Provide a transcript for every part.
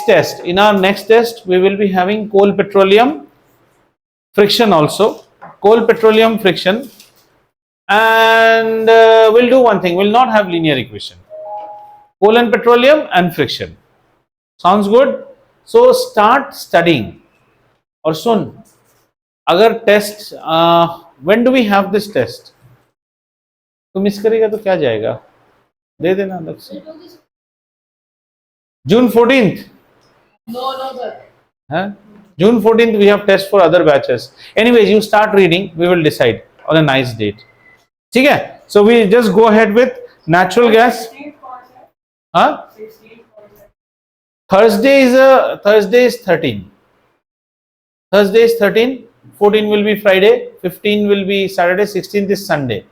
next test, in our next test, we will be having coal petroleum friction also, coal petroleum friction, and we'll do one thing, we'll not have linear equation, coal and petroleum and friction. Sounds good? So start studying. और सुन, अगर test, when do we have this test? तो miss करेगा तो क्या जाएगा, दे देना अलग से. June 14th? No, sir. Huh? June 14th we have test for other batches. Anyways, you start reading, we will decide on a nice date. ठीक है? So we just go ahead with natural gas. Huh? Thursday is 13. Thursday is 13. 14 will be Friday. 15 will be Saturday. 16th is Sunday.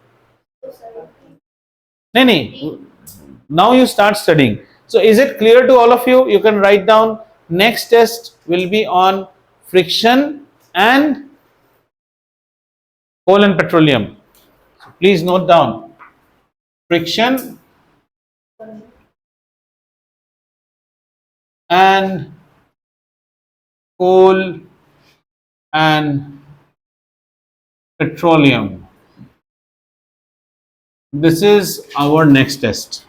No. Now you start studying. So is it clear to all of you? You can write down. Next test will be on friction and coal and petroleum. So please note down. Friction and coal and petroleum. This is our next test.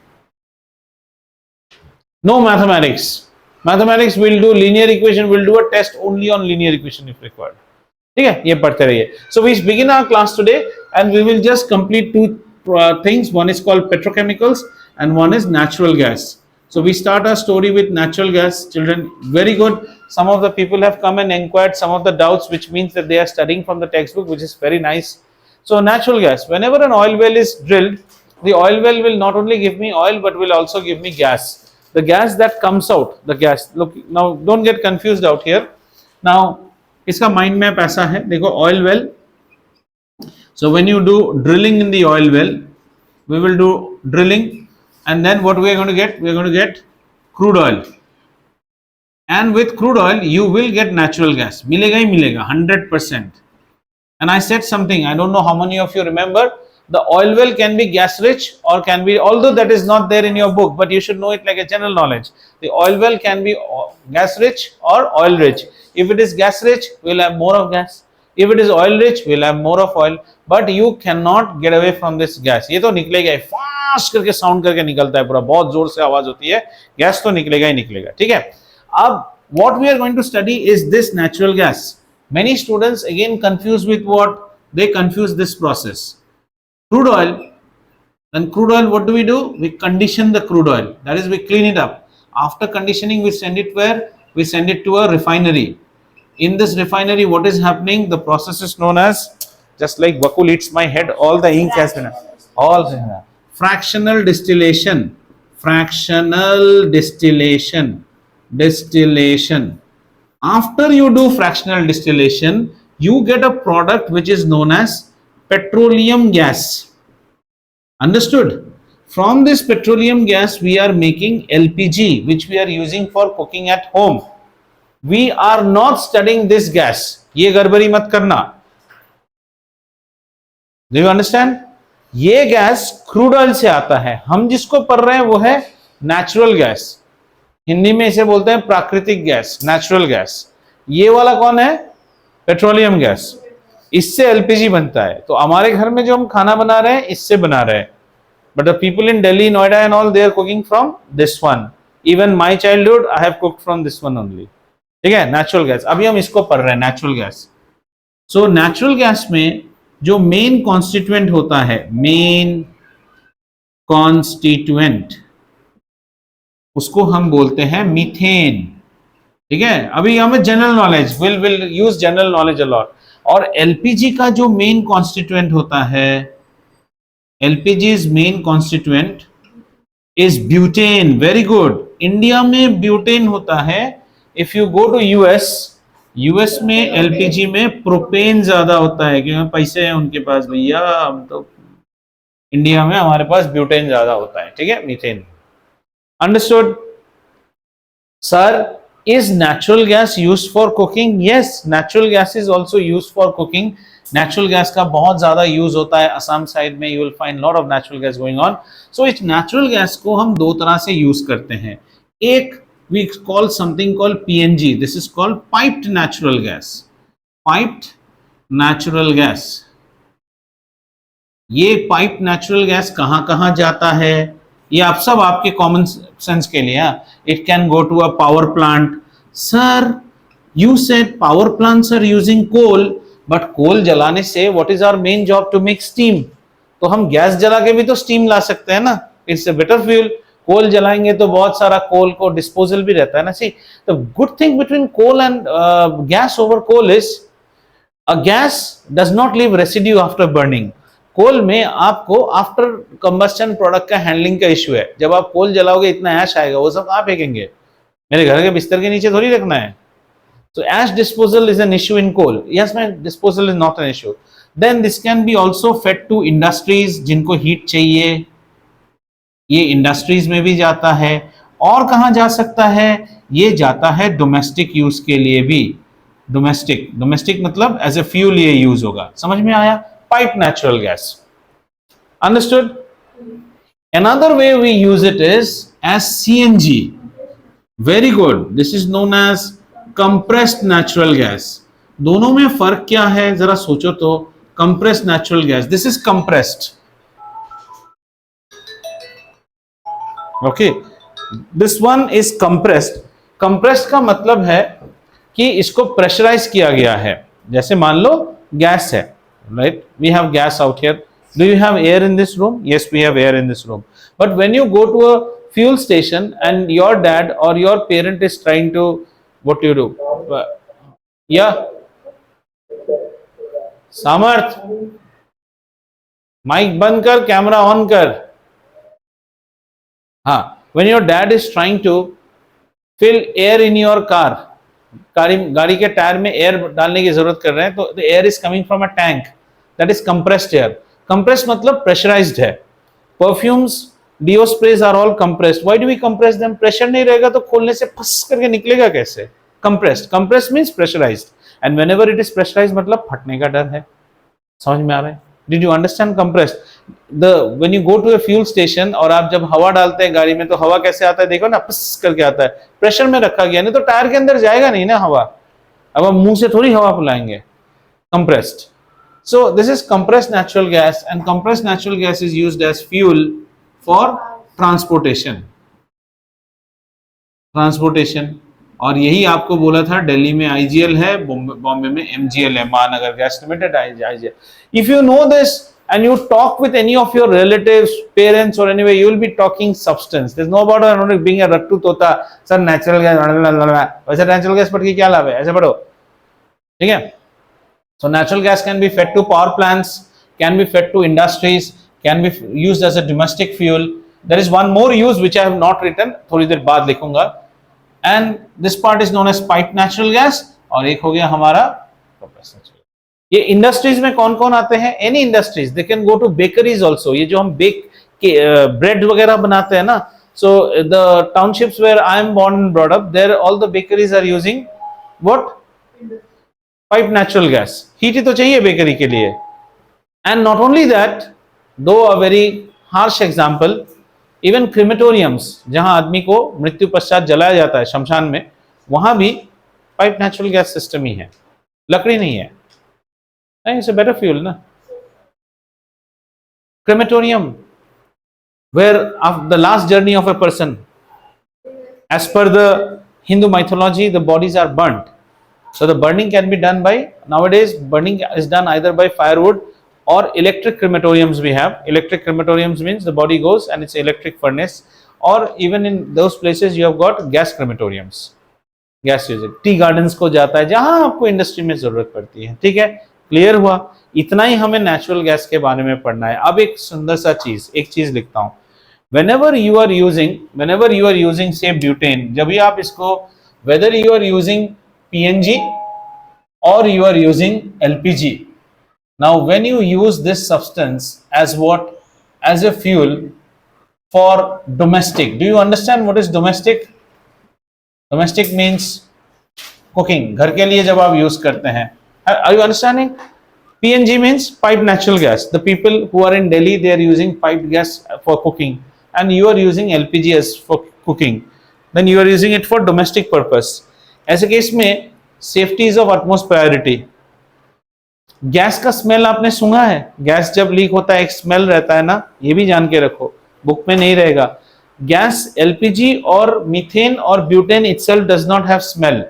No mathematics. Mathematics we'll do linear equation, we'll do a test only on linear equation if required. ठीक है, ये पढ़ते रहिए. So we begin our class today and we will just complete two things. One is called petrochemicals and one is natural gas. So we start our story with natural gas. Children, very good. Some of the people have come and inquired some of the doubts, which means that they are studying from the textbook, which is very nice. So natural gas, whenever an oil well is drilled, the oil well will not only give me oil but will also give me gas. The gas that comes out, the gas, look, now don't get confused out here. Now इसका mind map ऐसा है, देखो oil well. So when you do drilling in the oil well, we will do drilling, and then what we are going to get? We are going to get crude oil, and with crude oil you will get natural gas. मिलेगा ही मिलेगा 100%. And I said something, I don't know how many of you remember, the oil well can be gas rich or can be, although that is not there in your book, but you should know it like a general knowledge. The oil well can be gas rich or oil rich. If it is gas rich, we will have more of gas. If it is oil rich, we will have more of oil. But you cannot get away from this gas. ये तो निकलेगा ही, fast करके sound करके निकलता है पूरा, बहुत जोर से आवाज होती है, गैस तो निकलेगा ही निकलेगा. ठीक है? अब what we are going to study is this natural gas. Many students again confuse with what? They confuse this process. Crude oil, and crude oil, what do? We condition the crude oil. That is, we clean it up. After conditioning, we send it where? We send it to a refinery. In this refinery, what is happening? The process is known as, just like Vakul eats my head, all the ink has been, all fractional distillation. Fractional distillation. Distillation. After you do fractional distillation, you get a product which is known as petroleum gas. Understood? From this petroleum gas, we are making LPG, which we are using for cooking at home. We are not studying this gas. ये गड़बड़ी मत करना. Do you understand? ये gas crude oil से आता है. हम जिसको पढ़ रहे हैं वो है नेचुरल गैस. हिंदी में इसे बोलते हैं प्राकृतिक गैस, नेचुरल गैस. ये वाला कौन है? Petroleum gas. इससे एलपीजी बनता है. तो हमारे घर में जो हम खाना बना रहे हैं इससे बना रहे हैं. But the people in Delhi, Noida and all, they are cooking from this one. Even my childhood I have cooked from this one only. ठीक है, नेचुरल गैस. अभी हम इसको पढ़ रहे हैं, natural gas. So natural gas में जो मेन कॉन्स्टिट्यूएंट होता है, मेन कॉन्स्टिट्यूएंट, उसको हम बोलते हैं मीथेन. ठीक है, अभी हमें general knowledge, will use general knowledge a lot. और एलपीजी का जो मेन कॉन्स्टिट्यूएंट होता है, LPG's main constituent is butane. Very good. India में ब्यूटेन होता है. If you go to US में एलपीजी में प्रोपेन ज्यादा होता है, क्योंकि पैसे हैं उनके पास भैया. हम तो इंडिया में हमारे पास ब्यूटेन ज्यादा होता है. ठीक है, methane. Understood? Sir, is natural gas used for cooking? Yes, natural gas is also used for cooking. Natural gas का बहुत ज़्यादा यूज होता है. असम साइड में you will find lot of natural gas going on. So इस natural gas को हम दो तरह से यूज करते हैं. एक we call something called PNG. This is called piped natural gas. Piped natural gas. ये पाइप नेचुरल गैस कहां कहां जाता है, ये आप सब आपके कॉमन सेंस के लिए. It can go to a power plant. Sir you said power plants are using coal, but coal जलाने से what is our main job? To make steam. तो हम गैस जला के भी तो स्टीम ला सकते हैं ना. It's a better fuel. Coal जलाएंगे तो बहुत सारा कोल को डिस्पोजल भी रहता है ना. See the good thing between coal and gas over coal is a gas does not leave residue after burning. Coal में आपको आफ्टर कंबस्टन प्रोडक्ट का हैंडलिंग का इश्यू है. जब आप कोल जलाओगे इतना ऐश आएगा, वो सब कहां फेंकेंगे? मेरे घर के बिस्तर के नीचे थोड़ी रखना है. So ash disposal is an issue in coal. Yes, my disposal is not an issue. Then this can be also fed to industries जिनको heat चाहिए. ये इंडस्ट्रीज में भी जाता है. और कहां जा सकता है? ये जाता है डोमेस्टिक यूज के लिए भी. डोमेस्टिक मतलब एज ए फ्यूल ये यूज होगा. समझ में आया? Pipe natural gas. Understood? Another way we use it is as CNG. Very good. This is known as compressed natural gas. दोनों में फर्क क्या है जरा सोचो तो. compressed natural gas, this is compressed. Okay, this one is compressed. compressed का मतलब है कि इसको प्रेशराइज किया गया है. जैसे मान लो गैस है, right? We have gas out here. Do you have air in this room? Yes, we have air in this room. But when you go to a fuel station and your dad or your parent is trying to, what do you do? Yeah, सामर्थ mic बंद कर, camera on कर. हाँ, when your dad is trying to fill air in your car, गाड़ी के tyre में air डालने की जरूरत कर रहे हैं, तो the air is coming from a tank, that is compressed air. compressed मतलब pressurized है. perfumes, deo sprays are all compressed. why do we compress them? pressure नहीं रहेगा तो खोलने से फस करके निकलेगा कैसे? compressed means pressurized, and whenever it is pressurized मतलब फटने का डर है. समझ में आ रहा है? Did you understand compressed? When you go to a fuel station और आप जब हवा डालते हैं गाड़ी में, तो हवा कैसे आता है देखो ना, फस करके आता है. प्रेशर में रखा गया, नहीं तो टायर के अंदर जाएगा नहीं ना हवा. अब हम मुंह से थोड़ी हवा फुलाएंगे. compressed. So this is compressed natural gas, and compressed natural gas is used as fuel for transportation. और यही आपको बोला था, दिल्ली में IGL है, बॉम्बे में MGL है, महानगर gas limited IGL. If you know this and you talk with any of your relatives, parents or anyway, you will be talking substance. There's no about being a rattu tota, sir natural gas, वैसे natural gas पढ़ के क्या लाभ है? ऐसे पढ़ो, ठीक है? So natural gas can be fed to power plants, can be fed to industries, can be used as a domestic fuel. There is one more use which I have not written, थोड़ी देर बाद लिखूंगा. And this part is known as piped natural gas. और एक हो गया हमारा compressed natural gas. ये industries में कौन कौन आते हैं? Any industries. They can go to bakeries also. ये जो हम बेक के ब्रेड वगैरह बनाते हैं ना, so the townships where I am born and brought up, there all the bakeries are using what? Pipe natural gas. Heat ही तो चाहिए बेकरी के लिए. And not only that, though a very harsh example, even crematoriums जहां आदमी को मृत्यु पश्चात जलाया जाता है शमशान में, वहां भी पाइप नेचुरल गैस सिस्टम ही है, लकड़ी नहीं है. नहीं, इट्स अ बेटर फ्यूल ना. Crematorium, where of the last journey of a person, as per the Hindu mythology, the bodies are burnt. So the burning can be done by, nowadays burning is done either by firewood or electric crematoriums. We have electric crematoriums, means the body goes and it's electric furnace, or even in those places you have got gas crematoriums, gas usage. Tea gardens को जाता है जहां आपको industry में जरूरत पड़ती है. ठीक है, क्लियर हुआ? इतना ही हमें नेचुरल गैस के बारे में पढ़ना है. अब एक सुंदर सा चीज, एक चीज लिखता हूं. whenever you are using say butane, जब भी आप इसको, whether you are using PNG or you are using LPG, now when you use this substance as what? As a fuel for domestic. Do you understand what is domestic? Domestic means cooking. घर के लिए जब आप use करते हैं. Are you understanding? PNG means piped natural gas. The people who are in Delhi, they are using piped gas for cooking, and you are using LPG as for cooking. then you are using it for domestic purpose. ऐसे case में safety is of utmost priority. Gas का smell आपने सुना है, gas जब leak होता है एक स्मेल रहता है ना, ये भी जान के रखो, बुक में नहीं रहेगा. गैस एलपीजी और मीथेन और butane itself does not have smell.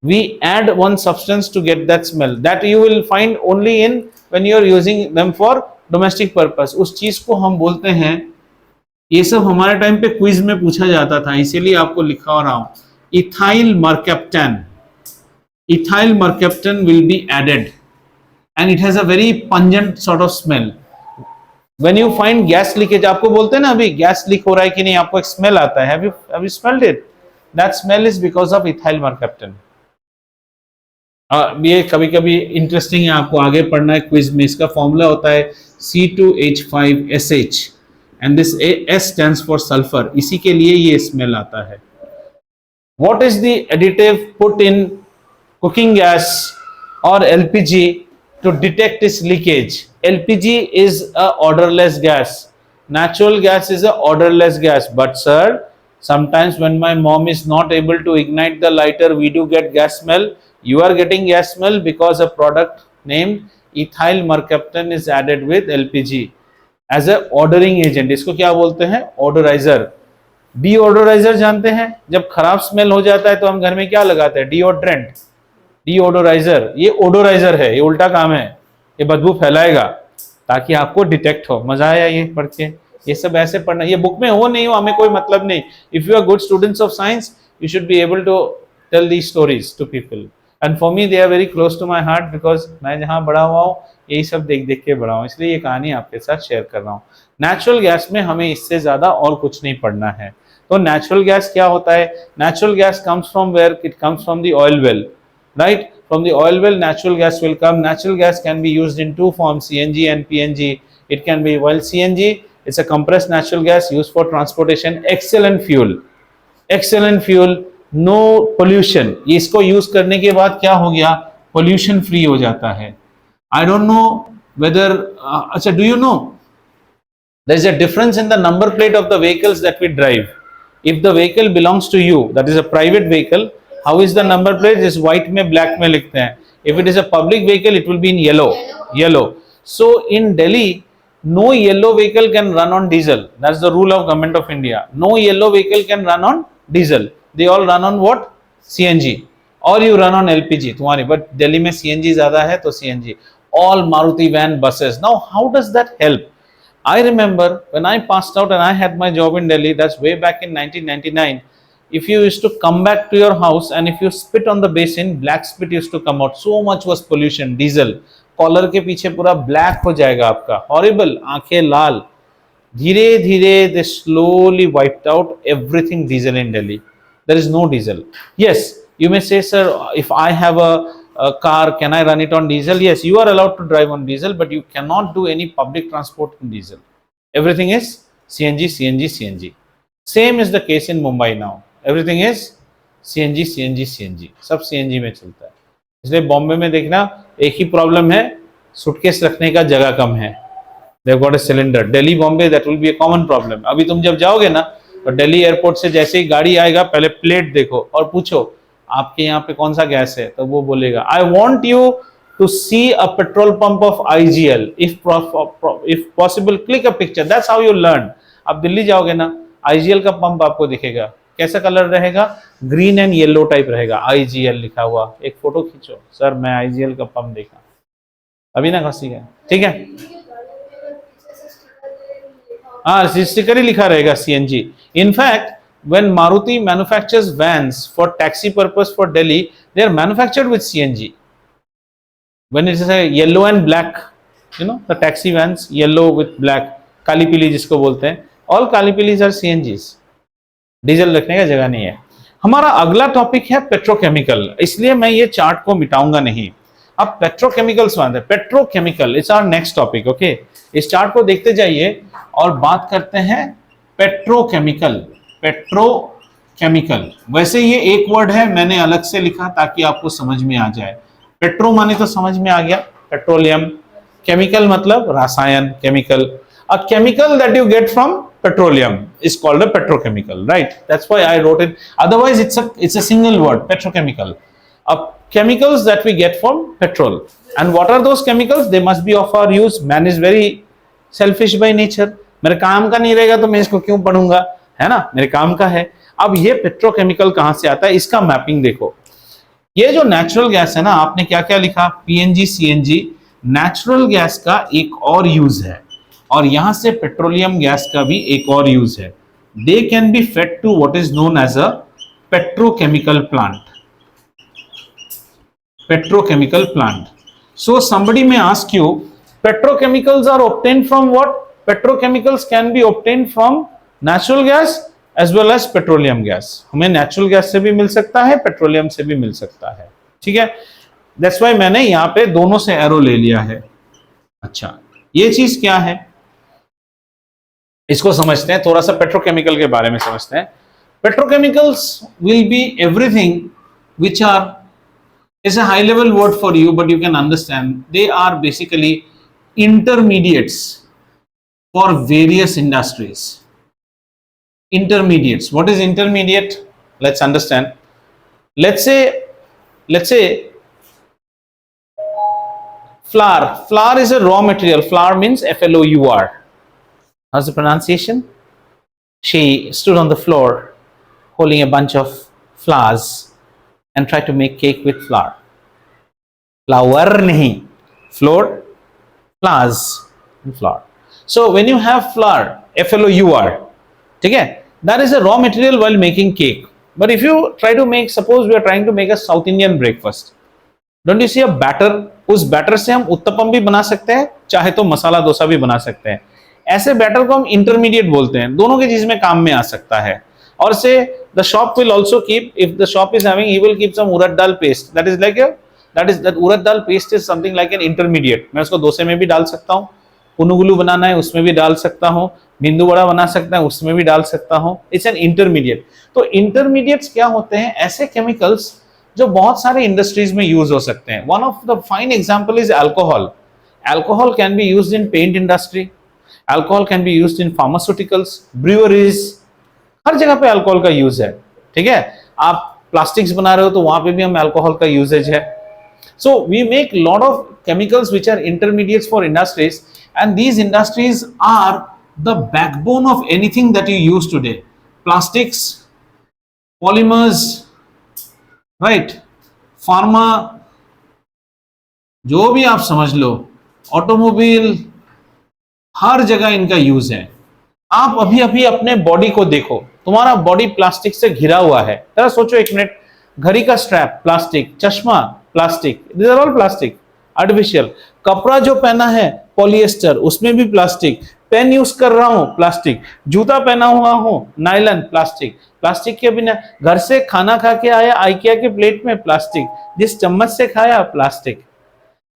We add one substance to get that smell that you will find only in when you are using them for domestic purpose. उस चीज को हम बोलते हैं, ये सब हमारे टाइम पे क्विज में पूछा जाता था, इसीलिए आपको लिखा हो रहा हूं, ethyl mercaptan. Ethyl mercaptan will be added and it has a very pungent sort of smell. When you find gas leakage, आपको बोलते हैं ना अभी गैस लीक हो रहा है कि नहीं, आपको एक स्मेल आता है, have you smelled it? That smell is because of ethyl mercaptan. ये कभी कभी इंटरेस्टिंग है, आपको आगे पढ़ना है क्विज में. इसका फॉर्मूला होता है C2H5SH and this S stands for sulfur. इसी के लिए ये स्मेल आता है. What is the additive put in cooking gas or LPG to detect its leakage? LPG is a odorless gas. Natural gas is a odorless gas. But sir, sometimes when my mom is not able to ignite the lighter, we do get gas smell. You are getting gas smell because a product named ethyl mercaptan is added with LPG as a ordering agent. इसको क्या बोलते हैं? Odorizer. Deodorizer जानते हैं? जब खराब smell हो जाता है तो हम घर में क्या लगाते हैं? Deodorant. Deodorizer. ये odorizer है, ये उल्टा काम है, ये बदबू फैलाएगा ताकि आपको डिटेक्ट हो. मजा आया ये पढ़ के? ये सब ऐसे पढ़ना, ये बुक में हो नहीं हो हमें कोई मतलब नहीं. If you are good students of science, you should be able to tell these stories to people. And for me they are very close to my heart because मैं जहाँ बड़ा हुआ हूँ यही सब देख देख के बड़ा हूँ, इसलिए ये कहानी आपके साथ शेयर कर रहा हूँ. नेचुरल गैस में हमें इससे ज्यादा और कुछ नहीं पढ़ना है. तो नेचुरल गैस क्या होता है? Natural gas comes from where? It comes from the oil well, right? From the oil well natural gas will come. Natural gas can be used in two forms, CNG and PNG. It can be, well, CNG, it's a compressed natural gas used for transportation. Excellent fuel, excellent fuel, no pollution. इसको use करने के बाद क्या हो गया? Pollution free हो जाता है. I don't know whether अच्छा, do you know there is a difference in the number plate of the vehicles that we drive. If the vehicle belongs to you, that is a private vehicle, how is the number plate? Is white में black में लिखते हैं. If it is a public vehicle, it will be in yellow. So in Delhi, no yellow vehicle can run on diesel. That's the rule of Government of India. No yellow vehicle can run on diesel. They all run on what? CNG. Or you run on LPG. तुम्हारी, but Delhi में CNG ज़्यादा है तो CNG. All Maruti van buses. Now how does that help? I remember when I passed out and I had my job in Delhi. That's way back in 1999. If you used to come back to your house and if you spit on the basin, black spit used to come out. So much was pollution, diesel. Collar के पीछे पूरा black हो जाएगा आपका, horrible, आंखें लाल. धीरे धीरे they slowly wiped out everything diesel in Delhi. There is no diesel. Yes, you may say, sir, if I have a car, can I run it on diesel? Yes, you are allowed to drive on diesel, but you cannot do any public transport in diesel. Everything is CNG, CNG, CNG. Same is the case in Mumbai now. Everything is CNG, CNG, CNG. सब CNG में चलता है. इसलिए बॉम्बे में देखना एक ही problem है, suitcase रखने का जगह कम है. They've got a cylinder. Delhi, Bombay, that will be a common problem. अभी तुम जब जाओगे ना तो दिल्ली एयरपोर्ट से जैसे ही गाड़ी आएगा पहले प्लेट देखो और पूछो आपके यहाँ पे कौन सा गैस है, तो वो बोलेगा I want you to see a petrol pump of IGL. If possible, click a picture. That's how you learn. आप दिल्ली जाओगे ना IGL का पंप आपको दिखेगा. कैसा कलर रहेगा? ग्रीन एंड येलो टाइप रहेगा, IGL लिखा हुआ. एक फोटो खींचो, सर मैं IGL का पंप देखा. अभी ना खसी गया, ठीक है? हाँ, स्टिकर ही लिखा रहेगा CNG. In fact when Maruti manufactures vans for taxi purpose for Delhi, they are manufactured with CNG. When it is a yellow and black, you know, the taxi vans, yellow with black, काली पीली जिसको बोलते हैं, all काली पीलीज are CNGs. Diesel रखने का जगह नहीं है. हमारा अगला टॉपिक है पेट्रोकेमिकल, इसलिए मैं ये चार्ट को मिटाऊंगा नहीं. अब पेट्रोकेमिकल्स बात है, petrochemical it's our next topic. Okay, इस चार्ट को देखते जाइए और बात करते हैं पेट्रोकेमिकल. पेट्रोकेमिकल वैसे ये एक वर्ड है, मैंने अलग से लिखा ताकि आपको समझ में आ जाए. पेट्रो माने तो समझ में आ गया, पेट्रोलियम. केमिकल मतलब रसायन, chemical. A chemical that you get from petroleum is called a petrochemical, right? That's why I wrote it. Otherwise it's a single word, petrochemical. Chemicals that we get from petrol. And what are those chemicals? They must be of our use. Man is very selfish by nature. मेरे काम का नहीं रहेगा तो मैं इसको क्यों पढ़ूंगा, है ना, मेरे काम का है। अब ये पेट्रोकेमिकल कहां से आता है, इसका मैपिंग देखो। ये जो नेचुरल गैस है ना, आपने क्या क्या लिखा, पीएनजी, सीएनजी, नेचुरल गैस का एक और यूज है, और यहां से पेट्रोलियम गैस का भी एक और यूज है। They can be fed to what is known as a petrochemical plant. Petrochemical plant. So somebody may ask you, petrochemicals are obtained from what? Petrochemicals can be obtained from natural gas as well as petroleum gas. हमें natural gas से भी मिल सकता है, petroleum से भी मिल सकता है, ठीक है। That's why मैंने यहाँ पे दोनों से एरो ले लिया है। अच्छा, ये चीज क्या है, इसको समझते हैं, थोड़ा सा पेट्रोकेमिकल के बारे में समझते हैं। Petrochemicals will be everything which are, it's a high level word for you but you can understand, they are basically intermediates for various industries. Intermediates. What is intermediate? Let's understand. Let's say flour is a raw material. Flour means flour. How's the pronunciation? She stood on the floor holding a bunch of flowers and try to make cake with flour. Flour nahi, flour, flowers and flour. So when you have flour, flour, ठीक है, that is a raw material while making cake. But if you try to make, suppose we are trying to make a South Indian breakfast, don't you see a batter? उस batter से हम उत्तपम भी बना सकते हैं, चाहे तो मसाला डोसा भी बना सकते हैं। ऐसे बैटर को हम इंटरमीडिएट बोलते हैं, दोनों की चीज में काम में आ सकता है। और से the shop will also keep, if the shop is having, he will keep some urad dal paste, that is like a, that urad dal paste is something like an intermediate। मैं उसको डोसे में भी डाल सकता हूँ, पुनुगुलू बनाना है उसमें भी डाल सकता हूँ, बिंदु वड़ा बना सकता है उसमें भी डाल सकता हूँ। It's an intermediate. तो इंटरमीडिएट्स क्या होते हैं, ऐसे केमिकल्स जो बहुत सारे इंडस्ट्रीज में यूज हो सकते हैं। One of the fine example is alcohol. Alcohol can be used in paint industry, alcohol can be used in pharmaceuticals, breweries, हर जगह पे अल्कोहल का यूज है, ठीक है। आप प्लास्टिक्स बना रहे हो तो वहां पे भी हम अल्कोहल का यूजेज है। So we make lot of chemicals which are intermediates for industries, and these industries are the backbone of anything that you use today. Plastics, polymers, right? Pharma, जो भी आप समझ लो, ऑटोमोबाइल, हर जगह इनका यूज है। आप अभी अभी अपने बॉडी को देखो, तुम्हारा बॉडी प्लास्टिक से घिरा हुआ है। जरा सोचो एक मिनट, घड़ी का स्ट्रैप प्लास्टिक, चश्मा plastic, this are all plastic, artificial. कपड़ा जो पहना है पॉलिएस्टर, उसमें भी प्लास्टिक। पेन यूज कर रहा हूं, प्लास्टिक। जूता पहना हुआ हूं, नायलन, प्लास्टिक। प्लास्टिक के बिना, घर से खाना खा के आया आइकिया के प्लेट में, प्लास्टिक। जिस चम्मच से खाया, प्लास्टिक।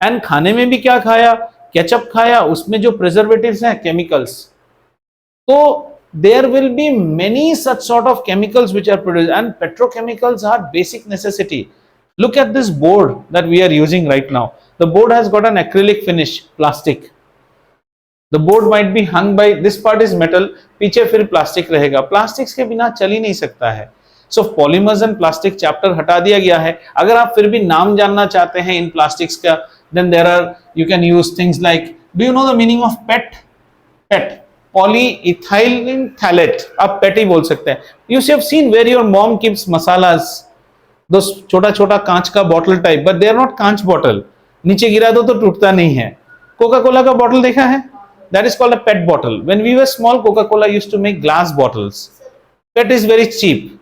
एंड खाने में भी क्या खाया, केचप खाया, उसमें जो प्रिजर्वेटिव्स हैं, केमिकल्स। तो there will be many such sort of chemicals which are produced, and petrochemicals are basic necessity. Look at this board that we are using right now. The board has got an acrylic finish, plastic. The board might be hung by, this part is metal, पीछे फिर plastic रहेगा। Plastics के बिना चल ही नहीं सकता है। So polymers and plastic chapter हटा दिया गया है। अगर आप फिर भी नाम जानना चाहते हैं इन प्लास्टिक्स का, then there are, you can use things like, do you know the meaning of PET? PET, polyethylene phthalate, आप PET ही बोल सकते हैं। You have seen where your mom keeps masalas, those छोटा छोटा कांच का bottle type, but they are not कांच bottle, नीचे गिरा दो तो टूटता नहीं है। कोका कोला का बॉटल देखा है, that is called a PET bottle. When we were small, Coca Cola used to make glass bottles. PET is very cheap.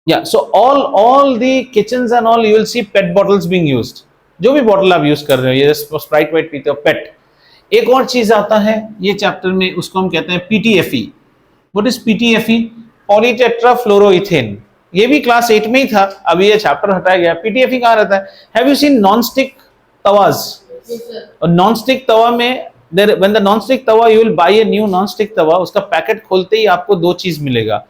Yeah, so all the kitchens and all, you will see PET bottles being used. जो भी bottle आप use कर रहे हो, ये Sprite white पीते हो, पेट। एक और चीज आता है ये चैप्टर में, उसको हम कहते हैं PTFE। What is PTFE? पॉलीटेट्राफ्लोरोइथेन। ये भी क्लास 8 में ही था, अभी ये चैप्टर हटाया गया। PTFE कहाँ रहता है? Have you seen non stick तवाज? और नॉन स्टिक तवा में, when the non-stick tawa, you will buy a new non-stick tawa, उसका पैकेट खोलते ही आपको दो चीज मिलेगा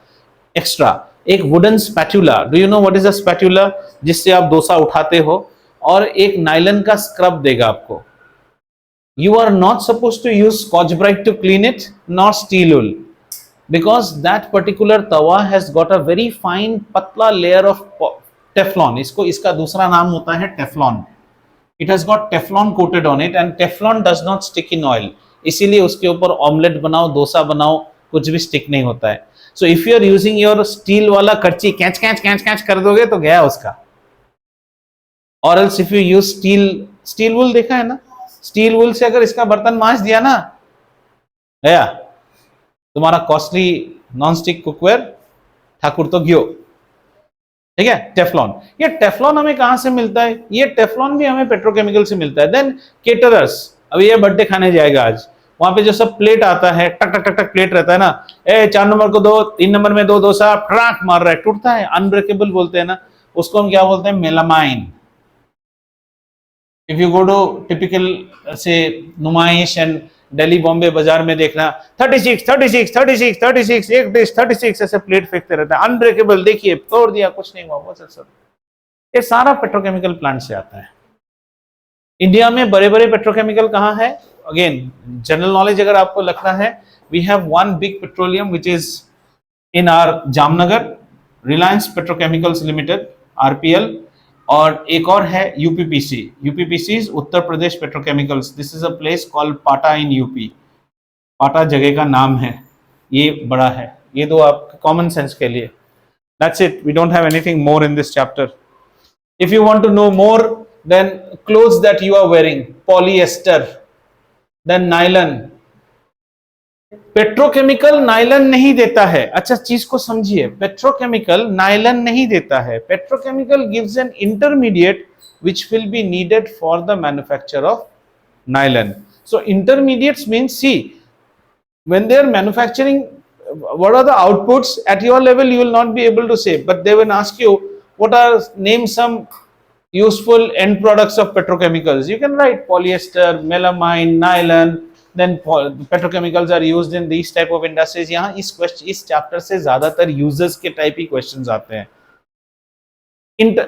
एक्स्ट्रा। एक wooden spatula, do you know what is a spatula, जिससे आप डोसा उठाते हो, और एक नायलन का स्क्रब देगा आपको। You are not supposed to use Scotch Brite to clean it, nor steel wool, because that particular tawa has got a very fine patla layer of Teflon. इसको इसका दूसरा नाम होता है Teflon. It has got Teflon coated on it, and Teflon does not stick in oil. इसीलिए उसके ऊपर omelette बनाओ, डोसा बनाओ, कुछ भी स्टिक नहीं होता है. So if you are using your steel वाला करची कैच कैच कैच कैच कर दोगे तो गया उसका. और else if you use steel wool, देखा है ना, स्टील वूल से अगर इसका बर्तन मांज दिया ना, गया तुम्हारा costly non stick cookware Thakur तो गयो. ठीक है. टेफ्लॉन, ये टेफ्लॉन हमें कहां से मिलता है? ये टेफ्लॉन भी हमें पेट्रोकेमिकल से मिलता है. देन केटरर्स, अभी ये बर्थडे खाने जाएगा आज, वहां पे जो सब प्लेट आता है, टक टक टक टक प्लेट रहता है ना, 4 नंबर को 2, 3 नंबर में 2 डोसा, ट्राक मार रहा है, टूटता है, अनब्रेकेबल बोलते हैं ना, उसको हम क्या बोलते हैं? Melamine. If you go to typical say नुमाइश एंड दिल्ली बॉम्बे बाजार में देखना 36 36 36 36 एक डिश 36 ऐसे प्लेट फेंकते रहता है, अनब्रेकेबल, देखिए तोड़ दिया, कुछ नहीं हुआ, वो सब ये सारा पेट्रोकेमिकल प्लांट से आता है. इंडिया में बड़े बड़े पेट्रोकेमिकल कहाँ है? अगेन जनरल नॉलेज अगर आपको लगता है, we have one big petroleum which is in our Jamnagar, Reliance petrochemicals limited, RPL, और एक और है UPPC. UPPC Uttar Pradesh petrochemicals. This is a place called Pata in UP. पाटा जगह का नाम है, ये बड़ा है. ये दो आप कॉमन सेंस के लिए. That's it. We don't have anything more in this chapter. If you want to know more, then clothes that you are wearing, polyester, then nylon. Petrochemical nylon नहीं देता है. अच्छा चीज को समझिए, पेट्रोकेमिकल नायलन नहीं देता है. Petrochemical gives an intermediate which will be needed for the manufacture of nylon. So intermediates means, see, when they are manufacturing, what are the outputs at your level you will not be able to say, but they will ask you what are, name some useful end products of petrochemicals. You can write polyester, melamine, nylon. Then petrochemicals are used in these type of industries. यहाँ इस chapter से ज्यादातर users के type ही questions आते हैं.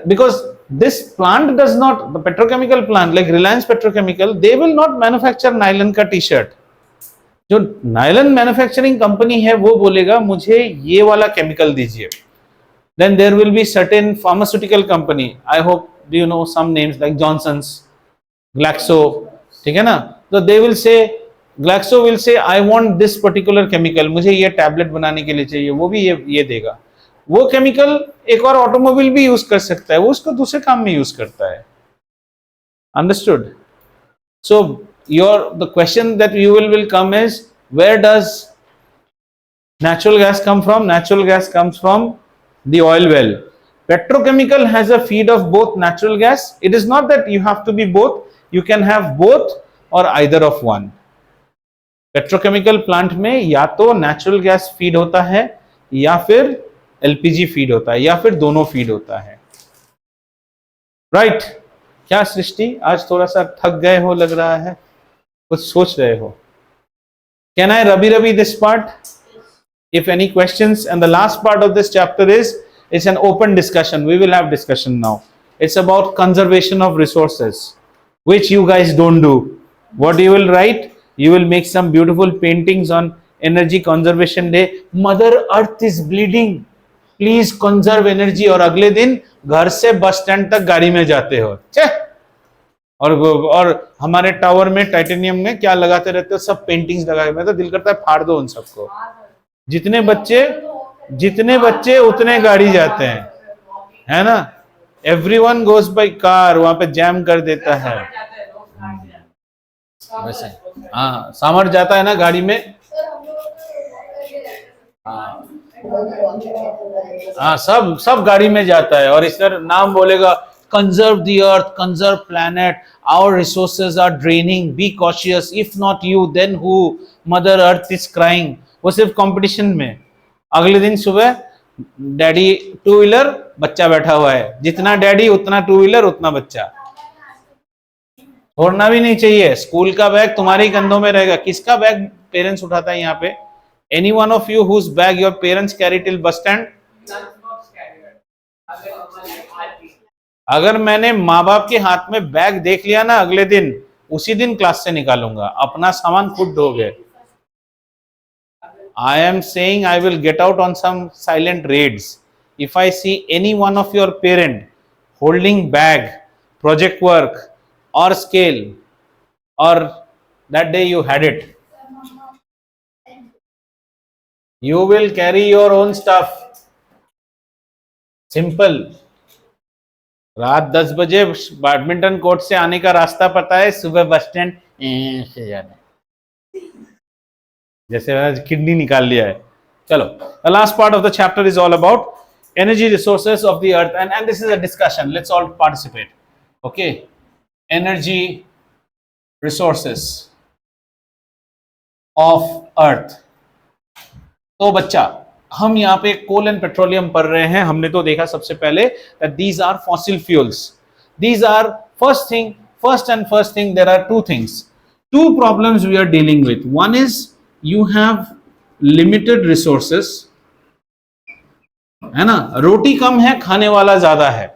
Because this plant does not, the petrochemical plant like Reliance Petrochemical, they will not manufacture nylon का T-shirt. जो nylon manufacturing company है वो बोलेगा मुझे ये वाला केमिकल दीजिए. Then there will be certain pharmaceutical company, I hope do you know some names like Johnson's, Glaxo, ठीक है ना, तो they will say, Glaxo will say I want this particular chemical, मुझे ये टैबलेट बनाने के लिए चाहिए, वो भी ये देगा. वो केमिकल एक और ऑटोमोबाइल भी यूज कर सकता है, वो उसको दूसरे काम में यूज करता है. Understood? So the question that you will come is, where does natural gas come from? Natural gas comes from the oil well. Petrochemical has a feed of both natural gas. It is not that you have to be both, you can have both or either of one. Petrochemical plant में या तो natural gas feed होता है या फिर LPG feed होता है या फिर दोनों फीड होता है. राइट? क्या सृष्टि, आज थोड़ा सा थक गए हो लग रहा है, कुछ सोच रहे हो? Can I rabi this part? If any questions, and the last part of this chapter is, it's an open discussion. We will have discussion now. It's about conservation of resources, which you guys don't do. What you will write? You will make some beautiful paintings on Energy Conservation Day. Mother Earth is bleeding. Please conserve energy. और अगले दिन घर से bus stand तक गाड़ी में जाते हो. और हमारे टावर में टाइटेनियम में क्या लगाते रहते हो? सब पेंटिंग्स लगाए. मैं तो दिल करता है फाड़ दो उन सबको. जितने बच्चे उतने गाड़ी जाते हैं, है ना? एवरीवन गोज बाय कार, वहां पे जैम कर देता है. वैसे हाँ, सामर जाता है ना गाड़ी में. हाँ, सब गाड़ी में जाता है. और इस तरह नाम बोलेगा, conserve the earth, conserve planet, our resources are draining, be cautious, if not you then who, mother earth is crying. वो सिर्फ कंपटीशन में. अगले दिन सुबह डैडी टू व्हीलर, बच्चा बैठा हुआ है. जितना डैडी उतना टू व्हीलर उतना बच्चा. छोड़ना भी नहीं चाहिए. स्कूल का बैग तुम्हारे कंधों में रहेगा. किसका बैग पेरेंट्स उठाता है यहाँ पे? Any one of you whose bag your parents carry till bus stand? अगर मैंने माँ बाप के हाथ में बैग देख लिया ना अगले दिन, उसी दिन क्लास से निकालूंगा, अपना सामान खुद ढोगे। I am saying I will get out on some silent raids. If I see any one of your parent holding bag, project work or scale, or that day you had it, you will carry your own stuff. Simple. रात 10 बजे badminton court से आने का रास्ता पता है, सुबह bus stand से जाना, जैसे मैंने किडनी निकाल लिया है। चलो, the last part of the chapter is all about energy resources of the earth, and this is a discussion. Let's all participate. Okay, energy resources of earth. तो बच्चा, हम यहाँ पे कोल एंड पेट्रोलियम पढ़ रहे हैं। हमने तो देखा सबसे पहले that these are fossil fuels. These are first thing there are two things, two problems we are dealing with. One is you have limited resources, है ना, रोटी कम है, खाने वाला ज्यादा है,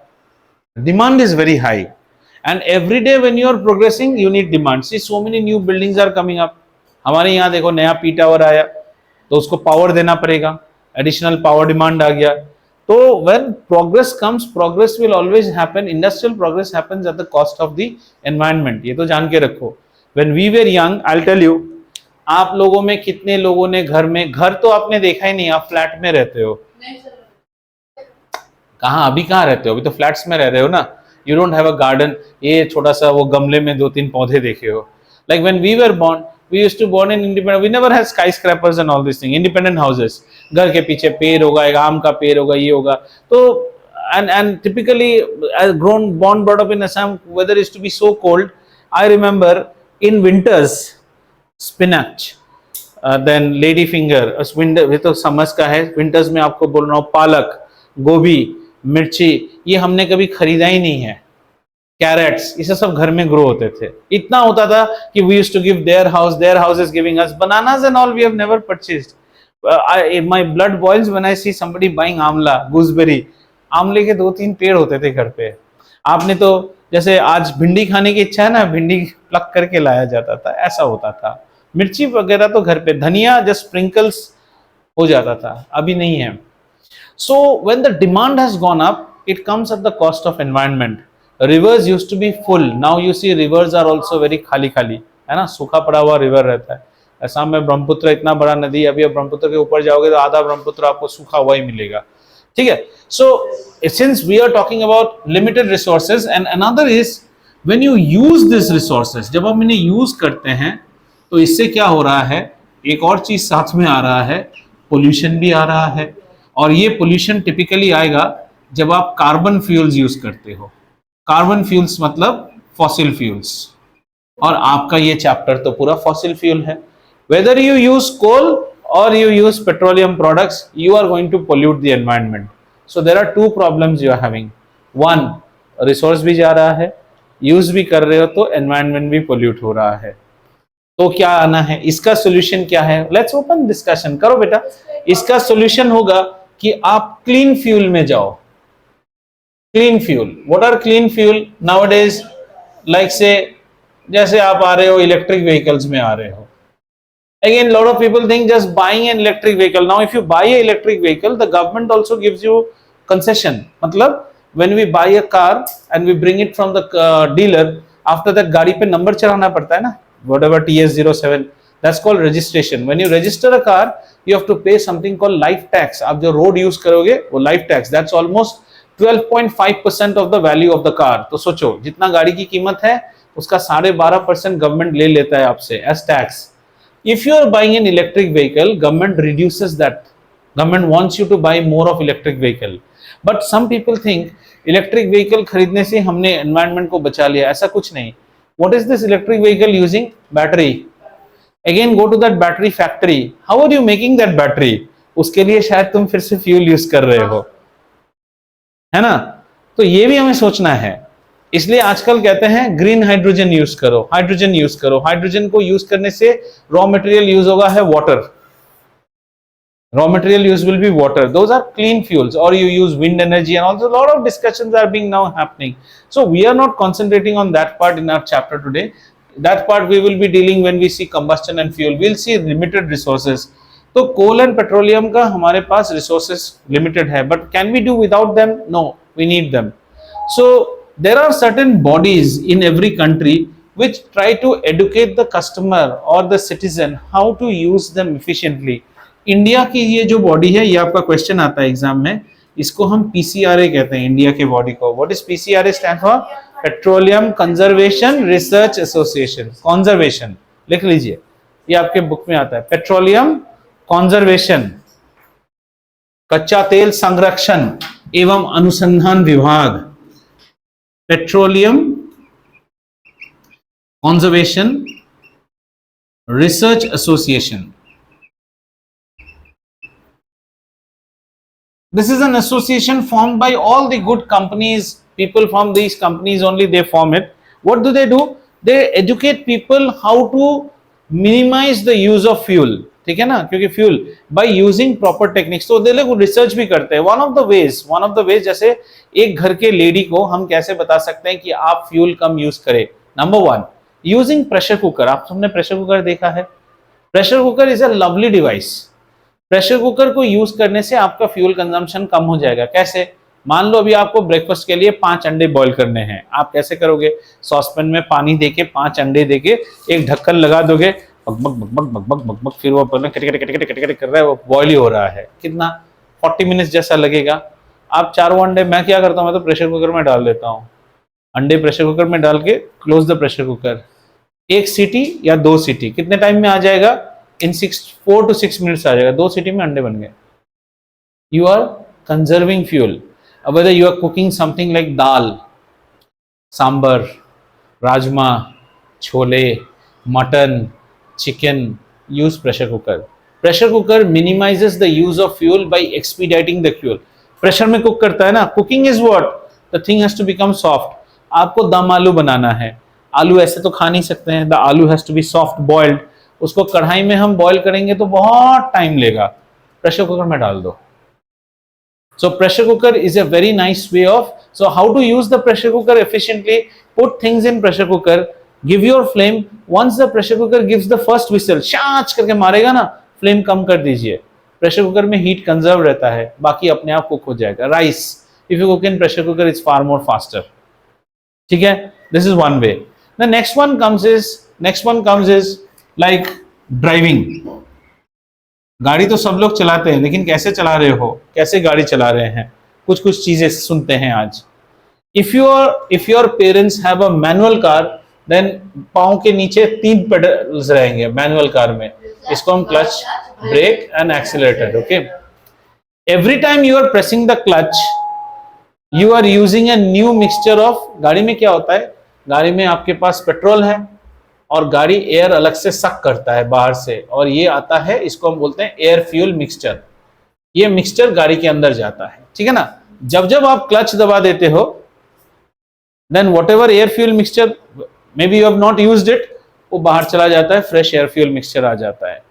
demand is very high, and every day when you are progressing you need demand. See, so many new buildings are coming up. हमारे यहाँ देखो नया पी टावर आया, तो उसको पावर देना पड़ेगा, एडिशनल पावर डिमांड आ गया। तो when progress comes, progress will always happen. Industrial progress happens at the cost of the environment. ये तो जान के रखो। When we were young, I'll tell you, आप लोगों में कितने लोगों ने घर तो आपने देखा ही नहीं, आप फ्लैट में रहते हो। कहाँ, अभी कहाँ रहते हो? अभी तो फ्लैट्स में रह रहे हो ना। You don't have a garden, ये छोटा सा वो गमले में 2-3 पौधे देखे हो। Like when we were born, we used to born in independent, we never had skyscrapers and all these things, independent houses. घर के पीछे पेड़ होगा, एक आम का पेड़ होगा, ये होगा। तो and typically as born brought up in Assam, weather is to be so cold. I remember in winters spinach, then lady finger, winter ये तो समर्स का है, winters में आपको बोल रहा हूँ पालक, गोभी, मिर्ची, ये हमने कभी खरीदा ही नहीं है। कैरेट्स, ये सब घर में ग्रो होते थे। इतना होता था कि we used to give their house is giving us bananas and all, we have never purchased. My blood boils when I see somebody buying Amla, gooseberry. आमले के 2-3 पेड़ होते थे घर पे। आपने तो जैसे आज भिंडी खाने की इच्छा है ना, भिंडी प्लक करके लाया जाता था, ऐसा होता था। मिर्ची वगैरह तो घर पे, धनिया जस्ट स्प्रिंकल्स हो जाता था, अभी नहीं है। So when the demand has gone up, it comes at the cost of environment. Rivers used to be full. Now you see rivers are also very खाली, है ना, सूखा पड़ा हुआ रिवर रहता है। असम में ब्रह्मपुत्र इतना बड़ा नदी, अभी अब ब्रह्मपुत्र के ऊपर जाओगे तो आधा ब्रह्मपुत्र आपको सूखा हुआ ही मिलेगा। ठीक है। So since we are talking about limited resources, and another is when you use these resources, जब हम इन्हें यूज करते हैं तो इससे क्या हो रहा है, एक और चीज साथ में आ रहा है, पोल्यूशन भी आ रहा है। और ये पोल्यूशन टिपिकली आएगा जब आप कार्बन फ्यूल्स यूज करते हो। कार्बन फ्यूल्स मतलब फॉसिल फ्यूल्स, और आपका ये चैप्टर तो पूरा फॉसिल फ्यूल है। वेदर यू यूज कोल और you use petroleum products, you are going to pollute the environment. So there are 2 problems you are having. 1, resource भी जा रहा है, यूज भी कर रहे हो तो एनवायरनमेंट भी पोल्यूट हो रहा है। तो क्या आना है, इसका सोल्यूशन क्या है? लेट्स ओपन डिस्कशन करो बेटा। इसका सोल्यूशन होगा कि आप क्लीन फ्यूल में जाओ। Clean fuel, what are clean fuel nowadays? Like say जैसे आप आ रहे हो इलेक्ट्रिक व्हीकल्स में आ रहे हो। Again, lot of people think just buying an electric vehicle. Now, if you buy an electric vehicle, the government also gives you concession. मतलब when we buy a car and we bring it from the dealer, after that गाड़ी पे number चढ़ाना पड़ता है ना, whatever TS07, that's called registration. When you register a car, you have to pay something called life tax. आप जो road use करोगे वो life tax. That's almost 12.5% of the value of the car. तो सोचो जितना गाड़ी की कीमत है उसका 12.5% गवर्नमेंट ले लेता है आपसे as tax. If you are buying an electric vehicle, government reduces that. Government wants you to buy more of electric vehicle. But some people think electric vehicle खरीदने से हमने environment को बचा लिया, ऐसा कुछ नहीं। What is this electric vehicle using? Battery. Again, go to that battery factory. How are you making that battery? उसके लिए शायद तुम फिर से fuel use कर रहे हो, है ना? तो ये भी हमें सोचना है। इसलिए आजकल कहते हैं ग्रीन हाइड्रोजन यूज करो, हाइड्रोजन यूज करो। हाइड्रोजन को यूज करने से रॉ मटेरियल यूज होगा है water. Raw material use will be water. Those are clean fuels, or you use wind energy, and also a lot of discussions are being now happening. So we are not concentrating on that part in our chapter today. that part we will be dealing when we see combustion and fuel. We'll see limited resources. तो coal and petroleum का हमारे पास resources limited है, but can we do without them? No, we need them. So there are certain bodies in every country which try to educate the customer or the citizen how to use them efficiently. India की ये जो body है, ये आपका question आता है exam में, इसको हम पीसीआरए कहते हैं, इंडिया के बॉडी को. What is PCRA stand for? Petroleum conservation research association. Conservation लिख लीजिए, ये आपके बुक में आता है. पेट्रोलियम कंजर्वेशन, कच्चा तेल संरक्षण एवं अनुसंधान विभाग. Petroleum conservation research association. This is an association formed by all the good companies. People from these companies only, they form it. What do? They educate people how to minimize the use of fuel. ठीक है ना, क्योंकि fuel by using proper techniques. तो they लोग research भी करते हैं. one of the ways जैसे एक घर के लेडी को हम कैसे बता सकते हैं कि आप फ्यूल कम यूज करें. Number 1, using pressure cooker. आप सबने प्रेशर कुकर देखा है. Pressure cooker is a lovely device. Pressure cooker को यूज करने से आपका फ्यूल कंजम्पशन कम हो जाएगा. कैसे? मान लो अभी आपको ब्रेकफास्ट के लिए 5 अंडे बॉईल करने हैं. आप कैसे करोगे? सॉसपैन में पानी देके 5 अंडे देके एक ढक्कन लगा दोगे, बक बक बक बक बक बक बक, फिर वो कट कर रहा है, वो बॉईल ही हो रहा है. कितना? 40 मिनट्स जैसा लगेगा. आप 4 अंडे, मैं क्या करता हूँ, मैं तो प्रेशर कुकर में डाल देता हूँ. अंडे प्रेशर कुकर में डाल के क्लोज द प्रेशर कुकर. 1 सीटी या 2 सीटी कितने टाइम में आ जाएगा? इन 4 to 6 मिनट्स आ जाएगा. 2 सीटी में अंडे बन गए. You are conserving fuel. अब whether you are cooking something like dal, sambar, rajma, chole, mutton, chicken, use pressure cooker. Pressure cooker minimizes the use of fuel by expediting the fuel. Pressure में कुक करता है ना. Cooking is what? The thing has to become soft. आपको दम आलू बनाना है. आलू ऐसे तो खा नहीं सकते हैं. The aloo has to be soft boiled. उसको कढ़ाई में हम बॉईल करेंगे तो बहुत टाइम लेगा. प्रेशर कुकर में डाल दो. So pressure cooker is a very nice way of. So how to use the pressure cooker efficiently? Put things in pressure cooker, give your flame. Once the pressure cooker gives the first whistle, शाच करके मारेगा ना, flame कम कर दीजिए. Pressure cooker में heat conserve रहता है, बाकी अपने आप कुक हो जाएगा. Rice, if you cook in pressure cooker, it's far more faster. ठीक है, this is one way. The next one comes is like driving. गाड़ी तो सब लोग चलाते हैं, लेकिन कैसे चला रहे हो, कैसे गाड़ी चला रहे हैं, कुछ चीजें सुनते हैं आज. If your parents have a manual car, then पाँव के नीचे 3 पेडल्स रहेंगे मैनुअल कार में. इसको हम clutch, brake and accelerator. Okay, every time you are pressing the clutch, you are using a new mixture of. गाड़ी में क्या होता है? गाड़ी में आपके पास पेट्रोल है और गाड़ी एयर अलग से सक करता है बाहर से, और ये आता है, इसको हम बोलते हैं एयर फ्यूल मिक्सचर. ये मिक्सचर गाड़ी के अंदर जाता है. ठीक है ना. जब आप क्लच दबा देते हो, then whatever air fuel mixture, maybe you have not used it, वो बाहर चला जाता है, फ्रेश एयर फ्यूल मिक्सचर आ जाता है.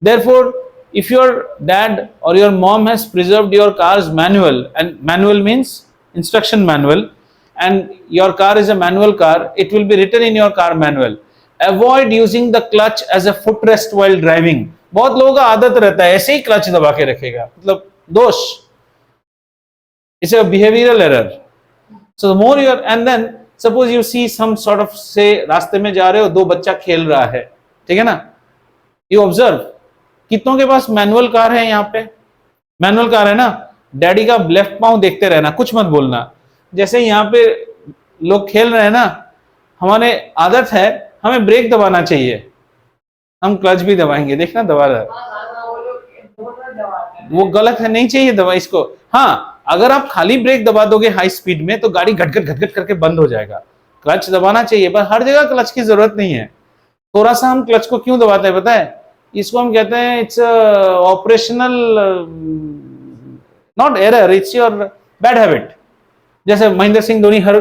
Therefore if your dad or your mom has preserved your car's manual, and manual means instruction manual, and your car is a manual car, it will be written in your car manual, avoid using the clutch as a footrest while driving. बहुत लोगों का आदत रहता है ऐसे ही clutch दबा के रखेगा, मतलब दोष. It's a behavioral error. So the more you are, and then suppose you see some sort of, say रास्ते में जा रहे हो, 2 बच्चा खेल रहा है, ठीक है ना. You observe, कितनों के पास मैनुअल कार है? यहाँ पे मैनुअल कार है ना. डैडी का लेफ्ट पांव देखते रहना, कुछ मत बोलना. जैसे यहाँ पे लोग खेल रहे हैं ना, हमारे आदत है हमें ब्रेक दबाना चाहिए, हम क्लच भी दबाएंगे. देखना दबा रहा है, वो गलत है, नहीं चाहिए दबा इसको. हाँ, अगर आप खाली ब्रेक दबा दोगे हाई स्पीड में तो गाड़ी घट करके बंद हो जाएगा. क्लच दबाना चाहिए, पर हर जगह क्लच की जरूरत नहीं है. थोड़ा सा हम क्लच को क्यों दबाते हैं पता है? इसको हम कहते हैं it's operational, not error, it's your bad habit. जैसे महेंद्र सिंह धोनी हर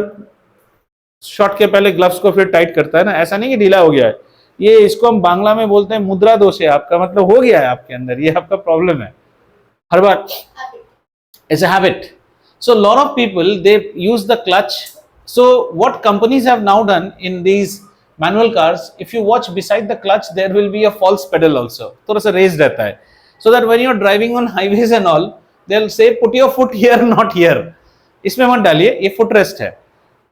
शॉट के पहले ग्लव्स को फिर टाइट करता है ना, ऐसा नहीं कि ढीला हो गया है. ये इसको हम बांग्ला में बोलते हैं मुद्रा दोष है आपका, मतलब हो गया है आपके अंदर, ये आपका प्रॉब्लम है. हर बार it's a habit. So lot of people they use the clutch. So what companies have now done in these manual cars, if you watch beside the clutch, there will be a false pedal also. थोड़ा सा raised रहता है. So that when you're driving on highways and all, they'll say put your foot here, not here. इसमें मत डालिए, ये footrest है.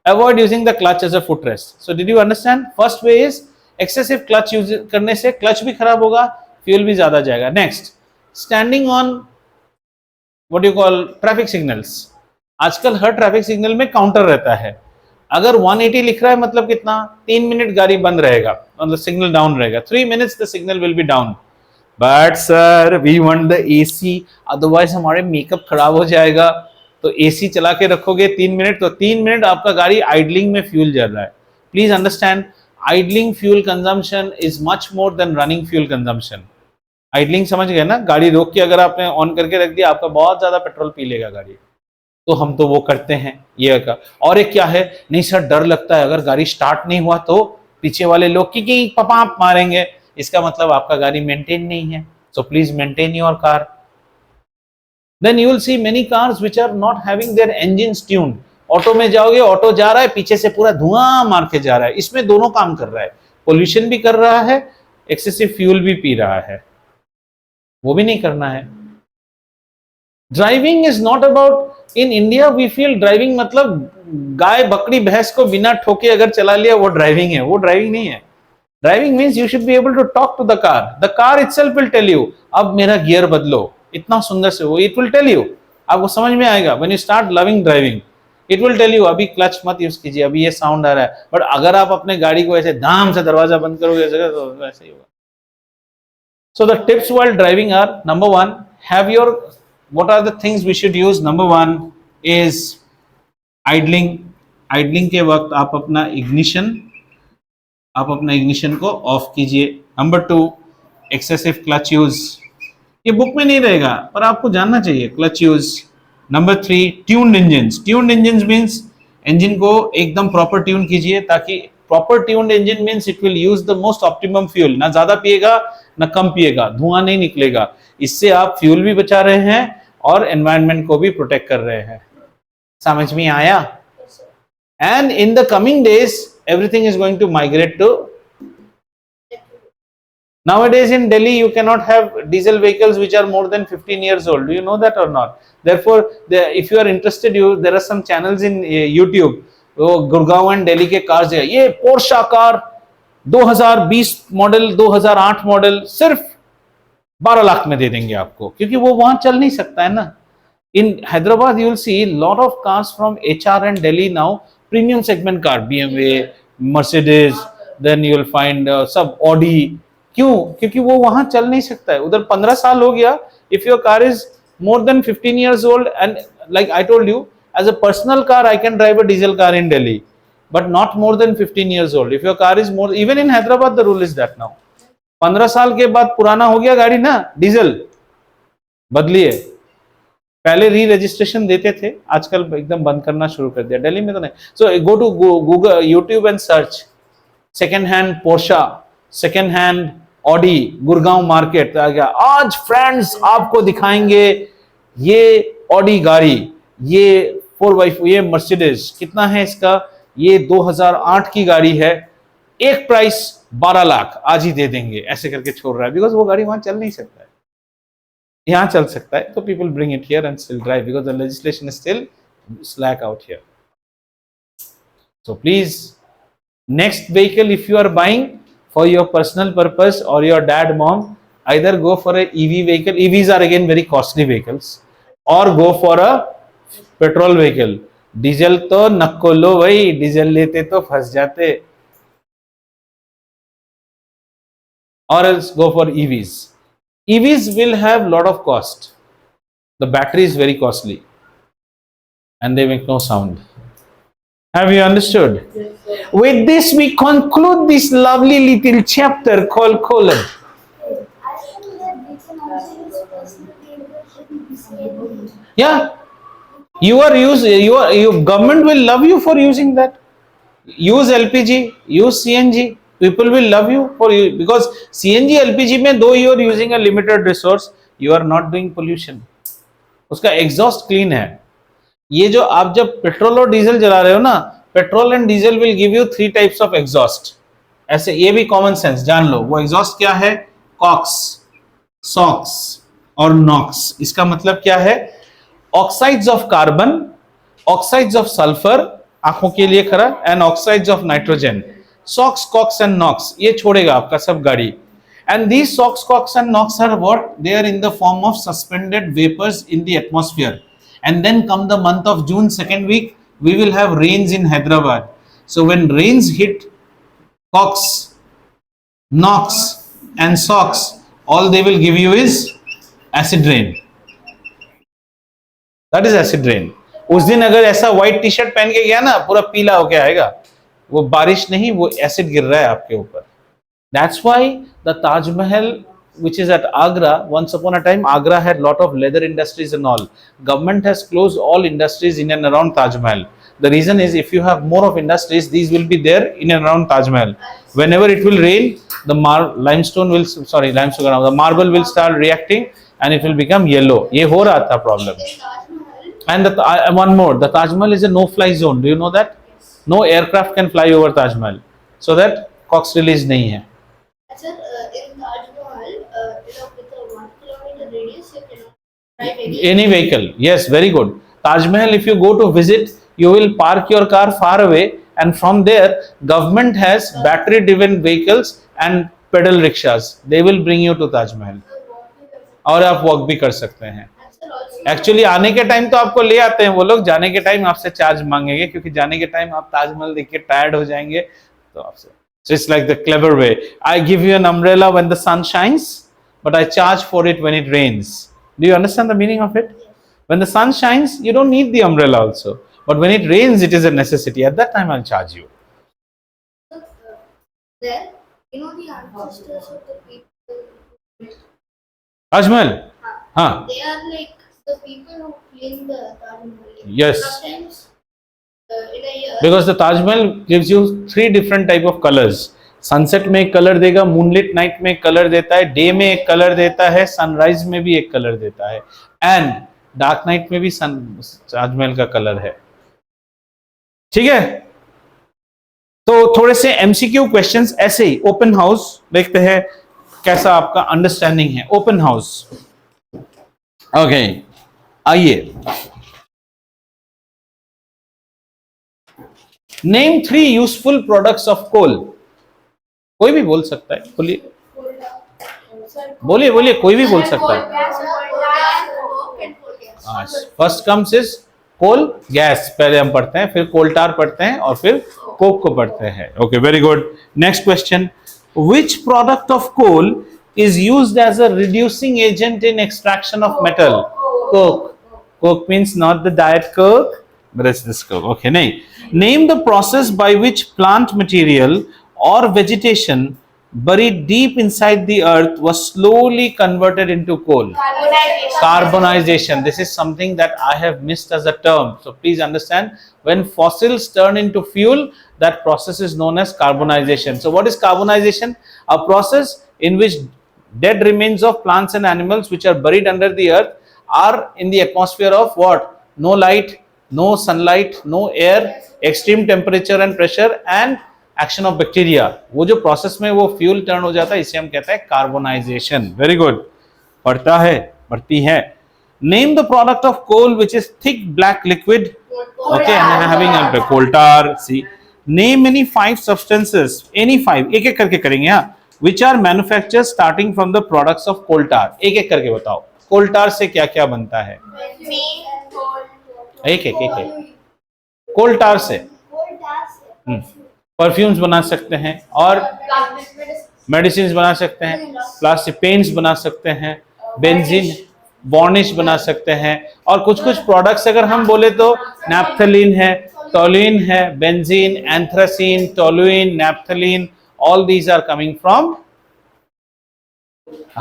Avoid using the clutch as a footrest. So did you understand? First way is excessive clutch use करने से clutch भी खराब होगा, fuel भी ज़्यादा जाएगा. Next, standing on what do you call traffic signals. आजकल हर ट्रैफिक सिग्नल में काउंटर रहता है. अगर 180 लिख रहा है मतलब कितना, 3 मिनट गाड़ी बंद रहेगा, मतलब सिग्नल डाउन रहेगा. 3 minutes the signal will be down. But sir we want the AC, otherwise हमारे मेकअप खराब हो जाएगा. तो एसी चला के रखोगे 3 मिनट, तो 3 मिनट आपका गाड़ी आइडलिंग में फ्यूल जल रहा है. Please understand, idling fuel consumption is much more than running fuel consumption. Idling समझ गए ना, गाड़ी रोक के अगर आपने ऑन करके रख दिया, आपका बहुत ज्यादा पेट्रोल पी लेगा गाड़ी. तो हम तो वो करते हैं ये का. और एक क्या है, नहीं सर डर लगता है अगर गाड़ी स्टार्ट नहीं हुआ तो पीछे वाले लोग की पपाप मारेंगे. इसका मतलब आपका गाड़ी मेंटेन नहीं है. So please maintain your car. Then you will see many cars which are not having their engines tuned. Auto में जाओगे, ऑटो जा रहा है, पीछे से पूरा धुआं मार के जा रहा है. इसमें दोनों काम कर रहा है, पोल्यूशन भी कर रहा है, एक्सेसिव फ्यूल भी पी रहा है. वो भी नहीं करना है. Driving is not about, in India we feel driving मतलब गाय बकरी भैंस को बिना ठोके अगर चला लिया वो ड्राइविंग है. वो ड्राइविंग नहीं है. Driving means you should be able to talk to the car. The car itself will tell you अब मेरा गियर बदलो, इतना सुंदर से वो इट विल टेल यू. आपको समझ में आएगा when you start loving driving. It will tell you अभी क्लच मत यूज कीजिए, अभी ये साउंड आ रहा है. बट अगर आप अपने गाड़ी को ऐसे धाम से दरवाजा बंद करोगे तो ऐसे ही होगा. So the tips while driving are, number one, have your, what are the things we should use? Number one is idling. Idling के वक्त आप अपना ignition को ऑफ कीजिए. Number two, excessive clutch use. ये बुक में नहीं रहेगा पर आपको जानना चाहिए clutch use. Number three, tuned engines. Tuned engines means engine को एकदम proper tune कीजिए, ताकि proper tuned engine means it will use the most optimum fuel. ना ज्यादा पिएगा ना कम पिएगा, धुआं नहीं निकलेगा. इससे आप फ्यूल भी बचा रहे हैं और एनवायरनमेंट को भी प्रोटेक्ट कर रहे हैं. समझ में आया? And in the coming days everything is going to migrate to. Nowadays in Delhi you cannot have diesel vehicles which are more than 15 years old. Do you know that or not? Therefore if you are interested, there are some channels in YouTube. वो Gurgaon and Delhi के cars है. ये Portia car 2020 model, 2008 model सिर्फ 12 लाख में दे देंगे आपको, क्योंकि वो वहां चल नहीं सकता है ना. In Hyderabad you will see lot of cars from HR and Delhi now, premium segment car, BMW, Mercedes, then you will find सब Audi. क्यों? क्योंकि वो वहां चल नहीं सकता है. उधर 15 साल हो गया. If your car is more than 15 years old, and like I told you, as a personal car I can drive a diesel car in Delhi, but not more than 15 years old. If your car is more, even in Hyderabad the rule is that now 15 साल के बाद पुराना हो गया गाड़ी ना, diesel बदलिए. पहले री रजिस्ट्रेशन देते थे, आजकल एकदम बंद करना शुरू कर दिया. दिल्ली में तो नहीं. So go to Google, YouTube and search second hand Porsche, second hand Audi, Gurgaon market आ गया. आज फ्रेंड्स आपको दिखाएंगे ये ऑडी गाड़ी, ये 4x4, ये मर्सिडीज. कितना है इसका? ये 2008 की गाड़ी है, एक प्राइस 12 लाख, आज ही दे देंगे, ऐसे करके छोड़ रहा है. बिकॉज वो गाड़ी वहां चल नहीं सकता है, यहाँ चल सकता है. तो people bring it here and still drive because the legislation is still slack out here. So please, next vehicle if you are buying for your personal purpose or your dad mom, either go for a EV vehicle. EVs are again very costly vehicles, or go for a petrol vehicle. Diesel तो नक्को लो भाई, diesel लेते तो फंस जाते. Or else go for EVs. EVs will have lot of cost. The battery is very costly and they make no sound. Have you understood? Yes, sir. With this we conclude this lovely little chapter called colon. Yeah, your government will love you for using that. Use LPG, use CNG. People will love you for you, because CNG LPG में though you are using a limited resource, you are not doing pollution. उसका exhaust clean है. ये जो आप जब petrol और diesel जला रहे हो ना, petrol and diesel will give you 3 types of exhaust. ऐसे ये भी कॉमन सेंस जान लो। वो एग्जॉस्ट क्या है? कॉक्स, सॉक्स और नॉक्स। इसका मतलब क्या है? Oxides of carbon, oxides of sulphur, आंखों के लिए खरा, and oxides of nitrogen. SOx, COx and NOx ये छोड़ेगा आपका सब गाड़ी। And these SOx, COX and NOx are what? They are in the form of suspended vapors in the atmosphere. And then come the month of June, second week, we will have rains in Hyderabad. So when rains hit COX, NOx and SOx, all they will give you is acid rain. That is acid rain. उस दिन अगर ऐसा white T shirt पहन के गया ना, पूरा पीला होके आएगा। वो बारिश नहीं, वो एसिड गिर रहा है आपके ऊपर। That's why the Taj Mahal, which is at Agra, once upon a time Agra had lot of leather industries and all. Government has closed all industries in and around Taj Mahal. The reason is, if you have more of industries, these will be there in and around Taj Mahal. Whenever it will rain, the the marble will start reacting and it will become yellow. ये हो रहा था problem. And one more, the Taj Mahal is a no-fly zone. Do you know that? No aircraft can fly over Taj Mahal, so that COX release नहीं है। Sir, in Taj Mahal, with a 1 kilometer radius, you cannot drive any vehicle. Yes, very good. Taj Mahal, if you go to visit, you will park your car far away, and from there, government has battery-driven vehicles and pedal rickshaws. They will bring you to Taj Mahal. और आप walk भी कर सकते हैं। Actually आने के time तो आपको ले आते हैं वो लोग, जाने के टाइम आपसे चार्ज मांगेंगे, क्योंकि जाने के टाइम आप ताजमहल देख के टायर्ड हो जाएंगे तो आपसे। So it's like the clever way. I give you an umbrella when the sun shines, but I charge for it when it rains. Do you understand the meaning of it? When the sun shines, you don't need the umbrella also. But when it rains, it is a necessity. At that time, I'll charge you. there. You know the ancestors of the people. Taj Mahal? Huh. They are like the people who clean the Taj Mahal. Yes. Sometimes in a year. Because the Taj Mahal gives you 3 different type of colors. Sunset में एक colour देगा, moonlit night में एक colour देता है, day में एक colour देता है, सनराइज में भी एक कलर देता है, एंड डार्क नाइट में भी ताजमहल का कलर है। ठीक है, तो थोड़े से एमसीक्यू क्वेश्चंस ऐसे ही। ओपन हाउस देखते हैं कैसा आपका अंडरस्टैंडिंग है। ओपन हाउस, ओके, आइए। Name 3 useful products of coal. कोई भी बोल सकता है, बोलिए बोलिए बोलिए, कोई भी बोल सकता है। First comes is coal gas, पहले हम पढ़ते हैं, फिर कोल टार पढ़ते हैं और फिर कोक को पढ़ते हैं। Okay, very good. Next question, which product of coal is used as a reducing agent in extraction of metal? Coke. Coke means not the diet coke, but it's this coke. Okay, nahi. Name the process by which plant material or vegetation buried deep inside the earth was slowly converted into coal. Carbonization. This is something that I have missed as a term, so please understand, when fossils turn into fuel, that process is known as carbonization. So what is carbonization? A process in which dead remains of plants and animals which are buried under the earth are in the atmosphere of what? No light, no sunlight, no air, extreme temperature and pressure and action of bacteria. वो जो process में वो fuel turn हो जाता है, इसे हम कहते हैं कार्बोनाइजेशन। वेरी गुड, पढ़ता है, पढ़ती है। Name the product of coal which is thick black liquid. Okay, and having a coal tar. See, name any 5 substances, any 5, एक एक करके करेंगे। हाँ, which are manufactured starting from the products of coal tar. एक एक करके बताओ, कोल टार से क्या क्या बनता है? एक एक कोल टार से परफ्यूम्स बना सकते हैं, और मेडिसिन बना सकते हैं, प्लास्टिक पेंट्स बना सकते हैं, बेंजीन वार्निश बना सकते हैं, और कुछ कुछ प्रोडक्ट्स अगर हम बोले तो नैप्थलीन है, टोलुइन है, benzene, anthracene, toluene, naphthalene, all these are coming from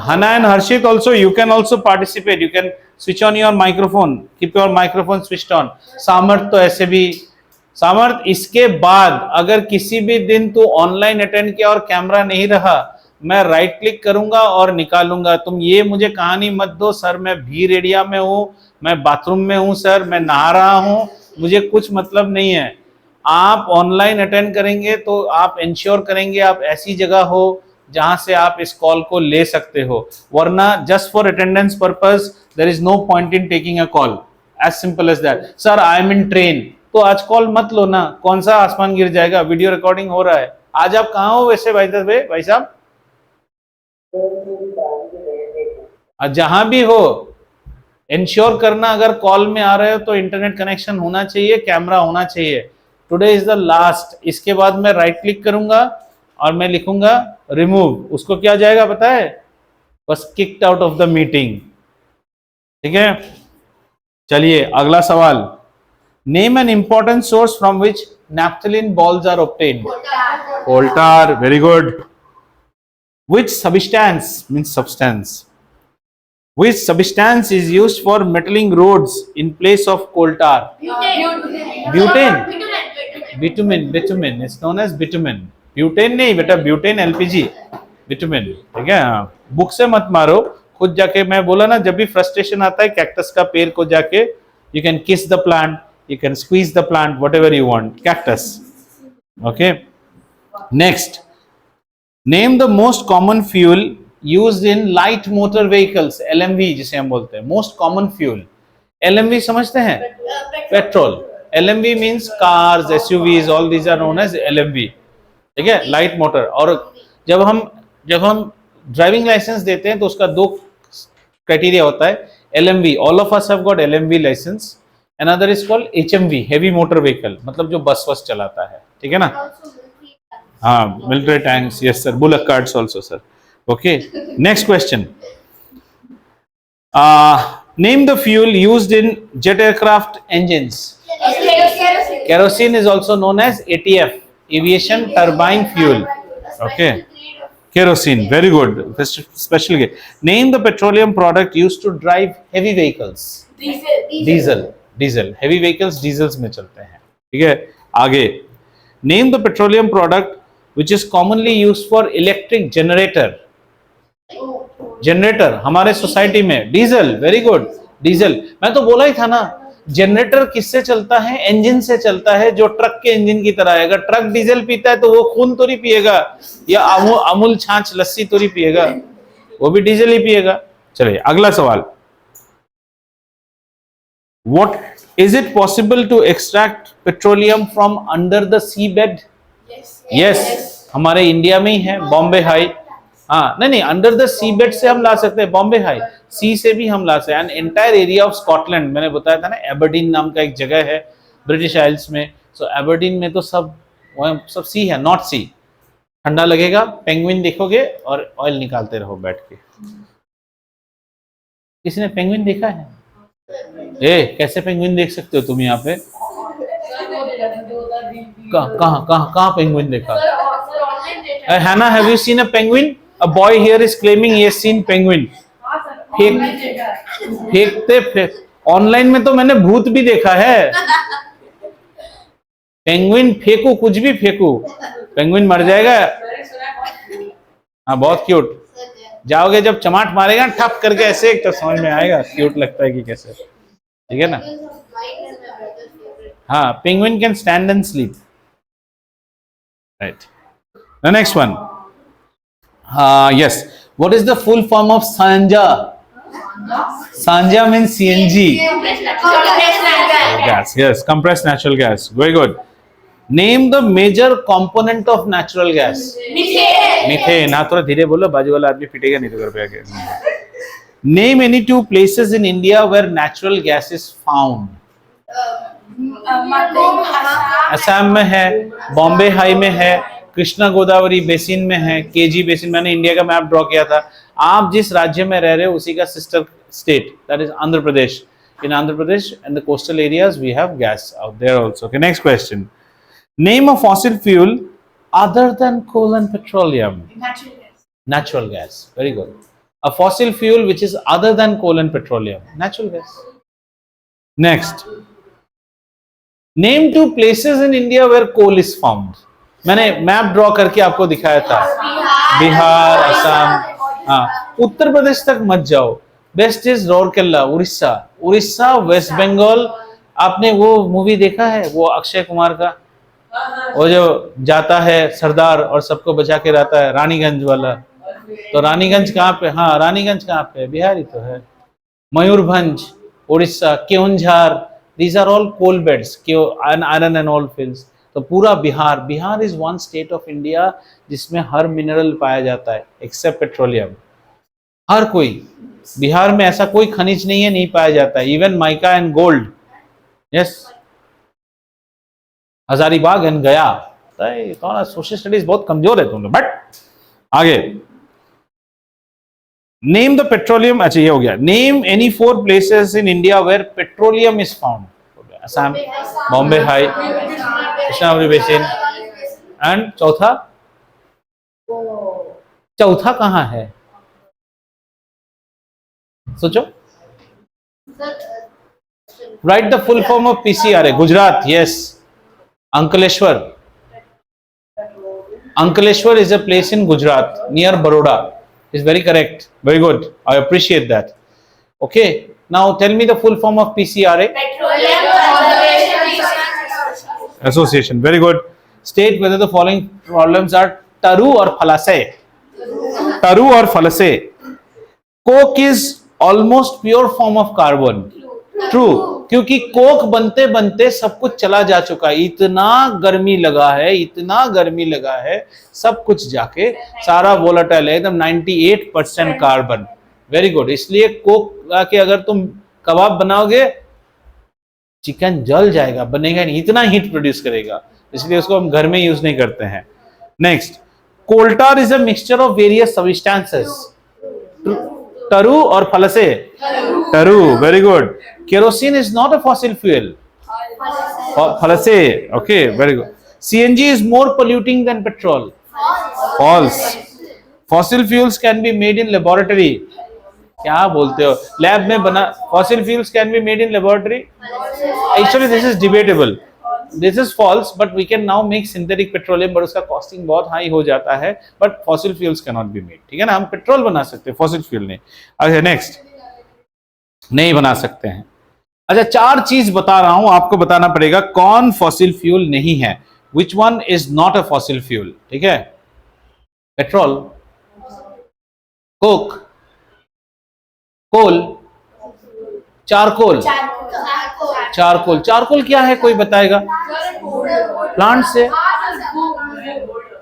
Hana and Harshit. Also you can also participate, you can switch on your microphone, keep your microphone switched on. सामर्थ तो ऐसे भी, सामर्थ इसके बाद अगर किसी भी दिन तू ऑनलाइन अटेंड किया और कैमरा नहीं रहा, मैं राइट क्लिक करूंगा और निकालूंगा। तुम ये मुझे कहानी मत दो सर मैं भीड़ एरिया में हूँ, मैं बाथरूम में हूँ सर, मैं नहा रहा हूँ, मुझे कुछ मतलब नहीं है। आप ऑनलाइन अटेंड करेंगे तो आप इंश्योर करेंगे आप ऐसी जगह हो जहां से आप इस कॉल को ले सकते हो, वरना just for attendance purpose there is no point in taking a call, as simple as that. Sir I am in train, तो आज कॉल मत लो ना, कौन सा आसमान गिर जाएगा, वीडियो रिकॉर्डिंग हो रहा है। आज आप कहाँ हो वैसे भाई साहब? जहां भी हो इंश्योर करना, अगर कॉल में आ रहे हो तो इंटरनेट कनेक्शन होना चाहिए, कैमरा होना चाहिए। टुडे इज द लास्ट, इसके बाद मैं राइट क्लिक करूंगा और मैं लिखूंगा रिमूव, उसको क्या जाएगा पता है? बस kicked out of the meeting. ठीक है, चलिए अगला सवाल। Name an important source from which naphthalene balls are obtained. Coal tar, very good. Which substance means substance? Which substance is used for metaling roads in place of coal tar? Butane. Bitumen. It's known as bitumen. Butane नहीं बेटा, butane LPG. Bitumen, ठीक है। हाँ, book से मत मारो, खुद जाके, मैं बोला ना जब भी फ्रस्ट्रेशन आता है कैक्टस का पेड़ को जाके, you can kiss the plant, you can squeeze the plant, whatever you want. Cactus. Okay. Next, name the most common fuel used in light motor vehicles, LMV जिसे हम बोलते हैं, most common fuel। LMV समझते हैं? Petrol. LMV means cars, SUVs, all these are known as LMV, ठीक है, light motor. और जब हम ड्राइविंग लाइसेंस देते हैं तो उसका दो क्राइटेरिया होता है, LMV, all of us have got LMV license, another is called HMV, heavy motor vehicle, मतलब जो बस वस चलाता है, ठीक है ना। हाँ, military tanks, yes sir, bullock cards also sir. Okay, next question. Name the fuel used in jet aircraft engines. Kerosene is also known as ATF, aviation turbine fuel. Okay, kerosene, very good, special. Name the petroleum product used to drive heavy vehicles. Diesel, heavy vehicles diesels में चलते हैं, ठीक है। आगे, name the petroleum product which is commonly used for electric generator. Generator हमारे society में diesel, very good, diesel. मैं तो बोला ही था ना, जनरेटर किससे चलता है? इंजन से चलता है, जो ट्रक के इंजन की तरह है। अगर ट्रक डीजल पीता है तो वो खून तो नहीं पिएगा, या अमूल छाछ लस्सी तो नहीं पिएगा, वो भी डीजल ही पिएगा। चलिए अगला सवाल। What is it possible to extract petroleum from under the seabed? Yes, हमारे इंडिया में ही है, बॉम्बे हाई। हाँ, नहीं, अंडर द सी बेड से हम ला सकते हैं, बॉम्बे हाई सी से भी हम ला सकते हैं। And entire area of Scotland, मैंने बताया था ना, एबरडीन नाम का एक जगह है ब्रिटिश आइल्स में। सो एबरडीन में तो सब सी है, नॉर्थ सी। ठंडा लगेगा, पेंगुइन देखोगे और ऑयल निकालते रहो बैठ के। किसी ने पेंगुइन देखा है? कैसे पेंगुइन देख सकते हो तुम यहाँ पे? कहाँ पेंगुइन देखा? Hannah, have you seen a penguin? A boy here is claiming he has seen penguin. फेंकते ऑनलाइन में तो मैंने भूत भी देखा है। पेंगुइन फेंकू, कुछ भी फेंकू, पेंगुइन मर जाएगा। हाँ, बहुत क्यूट। जाओगे जब चमाट मारेगा ठप करके ऐसे, तो समझ में आएगा क्यूट लगता है कि कैसे, ठीक है ना। हाँ, penguin can stand and sleep, right. The next one. Yes. What is the full form of Sanja? Sanja means CNG. Gas. Yes, compressed natural gas. Very good. Name the major component of natural gas. Methane. हाँ, थोड़ा धीरे बोलो, बाजू वाला आदमी पिटेगा नहीं तो घर पे आके। Name any two places in India where natural gas is found. Assam में है, बॉम्बे हाई में है, कृष्णा गोदावरी बेसिन में है, केजी बेसिन। मैंने इंडिया का मैप ड्रॉ किया था। आप जिस राज्य में रह रहे हो उसी का sister state, that is Andhra Pradesh. In Andhra Pradesh and the coastal areas we have gas out there also. Okay, next question. Name a fossil fuel other than coal and petroleum. Natural gas. Very good. A fossil fuel which is other than coal and petroleum. Natural gas. Next. Name two places in India where coal is found. मैंने map draw करके आपको दिखाया था, बिहार, असम। हाँ, उत्तर प्रदेश तक मत जाओ, best is Rourkela, Orissa, West Bengal. आपने वो मूवी देखा है, वो अक्षय कुमार का वो जो जाता है सरदार और सबको बचा के रहता है, रानीगंज वाला। तो रानीगंज कहाँ पे? हाँ, रानीगंज कहाँ पे? बिहार ही तो है। Mayurbhanj Orissa, Keonjhar, these are all coal beds, iron and all fields। तो पूरा Bihar, Bihar is one state of India जिसमें हर मिनरल पाया जाता है एक्सेप्ट पेट्रोलियम। हर कोई, बिहार में ऐसा कोई खनिज नहीं है नहीं पाया जाता है, even mica and gold. Yes, Hazaribagh and गया। तो सोशल स्टडीज बहुत कमजोर है तुम लोग। बट आगे, नेम द पेट्रोलियम। अच्छा ये हो गया। Name any 4 places in India where petroleum is found. Assam, Bombay high, Krishnavati basin and चौथा, चौथा कहाँ है? सोचो। Write the full form of PCRA. Gujarat, yes. Ankleshwar, Ankleshwar is a place in Gujarat near Baroda, is very correct, very good, I appreciate that। Okay, now tell me the full form of PCRA। Petroleum Association, very good। State whether the following problems are taru or falase। taru or falase। coke is almost pure form of carbon। True, क्योंकि Coke बनते बनते सब कुछ चला जा चुका है, इतना गर्मी लगा है, इतना गर्मी लगा है, सब कुछ जाके सारा वोलेटाइल है, एकदम 98% कार्बन। Very good. इसलिए कोक के अगर तुम कबाब बनाओगे, चिकन जल जाएगा, बनेगा नहीं, इतना हीट प्रोड्यूस करेगा, इसलिए उसको हम घर में यूज नहीं करते हैं। Next, coal tar is a mixture of various substances. True or false? True, very good. Kerosene is not a fossil fuel। False, okay, very good। CNG is more polluting than petrol। False। Fossil fuels can be made in laboratory। क्या बोलते हो? Lab में बना fossil fuels can be made in laboratory। Actually this is debatable। This is false, but we can now make synthetic petroleum, but उसका costing बहुत high हो जाता है, but fossil fuels cannot be made। ठीक है ना, हम पेट्रोल बना सकते हैं, fossil fuel नहीं। अच्छा नेक्स्ट, नहीं बना सकते हैं। अच्छा, 4 चीज बता रहा हूं, आपको बताना पड़ेगा कौन फॉसिल फ्यूल नहीं है। Which one is not a fossil fuel? ठीक है, पेट्रोल, कोक, कोल, चारकोल। चारकोल, चारकोल क्या है कोई बताएगा? प्लांट से।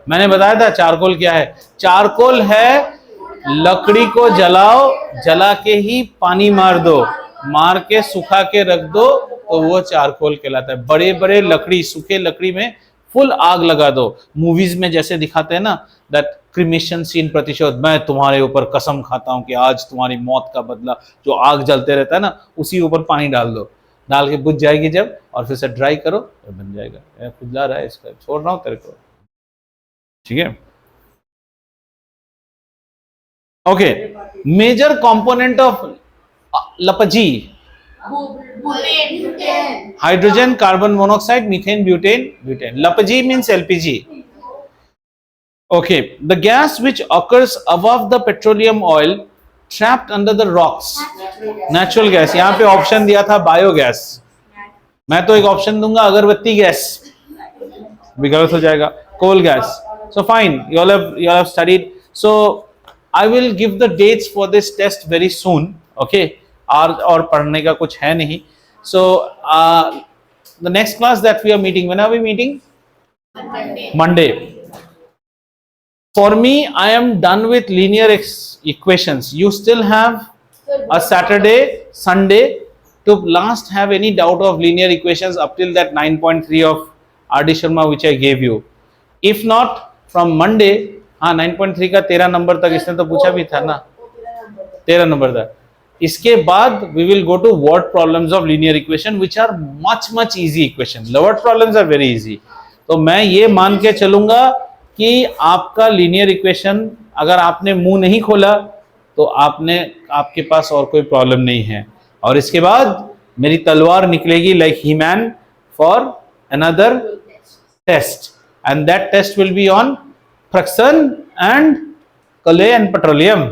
मैंने बताया था चारकोल क्या है। चारकोल है लकड़ी को जलाओ, जला के ही पानी मार दो, मार के सुखा के रख दो, तो वो चारकोल कहलाता है। बड़े बड़े लकड़ी, सूखे लकड़ी में फुल आग लगा दो। मूवीज में जैसे दिखाते हैं ना, दैट क्रिमेशन सीन, प्रतिशोध, मैं तुम्हारे ऊपर कसम खाता हूं कि आज तुम्हारी मौत का बदला, जो आग जलते रहता है ना, उसी ऊपर पानी डाल दो, डाल के बुझ जाएगी जब, और फिर से ड्राई करो तो बन जाएगा। खुजला रहा है इसका, छोड़ रहा हूं तेरे को। ठीक है, okay. Major component of LPG, hydrogen, carbon monoxide, methane, butane, butane। LPG means LPG। Okay, the gas which occurs above the petroleum oil trapped under the rocks। natural gas। यहाँ पे ऑप्शन दिया था बायोगैस, मैं तो एक option दूंगा अगरबत्ती gas, भी गलत हो जाएगा। Coal gas. So fine, you all have studied। So I will give the dates for this test very soon। Okay, और पढ़ने का कुछ है नहीं। So the next class that we are meeting, when are we meeting? Monday। For me, I am done with linear equations। You still have a Saturday, Sunday to last have any doubt of linear equations up till that 9.3 of R.D. Sharma which I gave you। If not, from Monday, हाँ 9.3 का 13 number तक इसने तो पूछा भी था ना, 13 number तक। इसके बाद we will go to word problems of linear equation which are much easy equation। word problems are very easy। तो मैं ये मान के चलूंगा कि आपका linear equation अगर आपने मुंह नहीं खोला तो आपके पास और कोई प्रॉब्लम नहीं है, और इसके बाद मेरी तलवार निकलेगी like He-Man for another test, and that test will be on friction and coal and petroleum।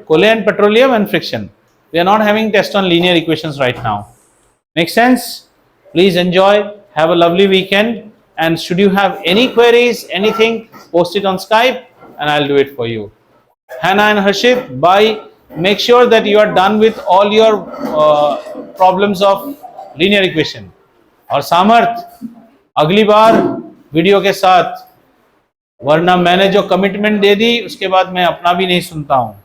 coal and petroleum and friction। We are not having test on linear equations right now। Make sense? Please enjoy, have a lovely weekend, and should you have any queries, anything, post it on Skype and I'll do it for you. Hannah and Harshit, bye. Make sure that you are done with all your problems of linear equation. और सामर्थ अगली बार video के साथ, वरना मैंने जो commitment दे दी उसके बाद मैं अपना भी नहीं सुनता हूँ.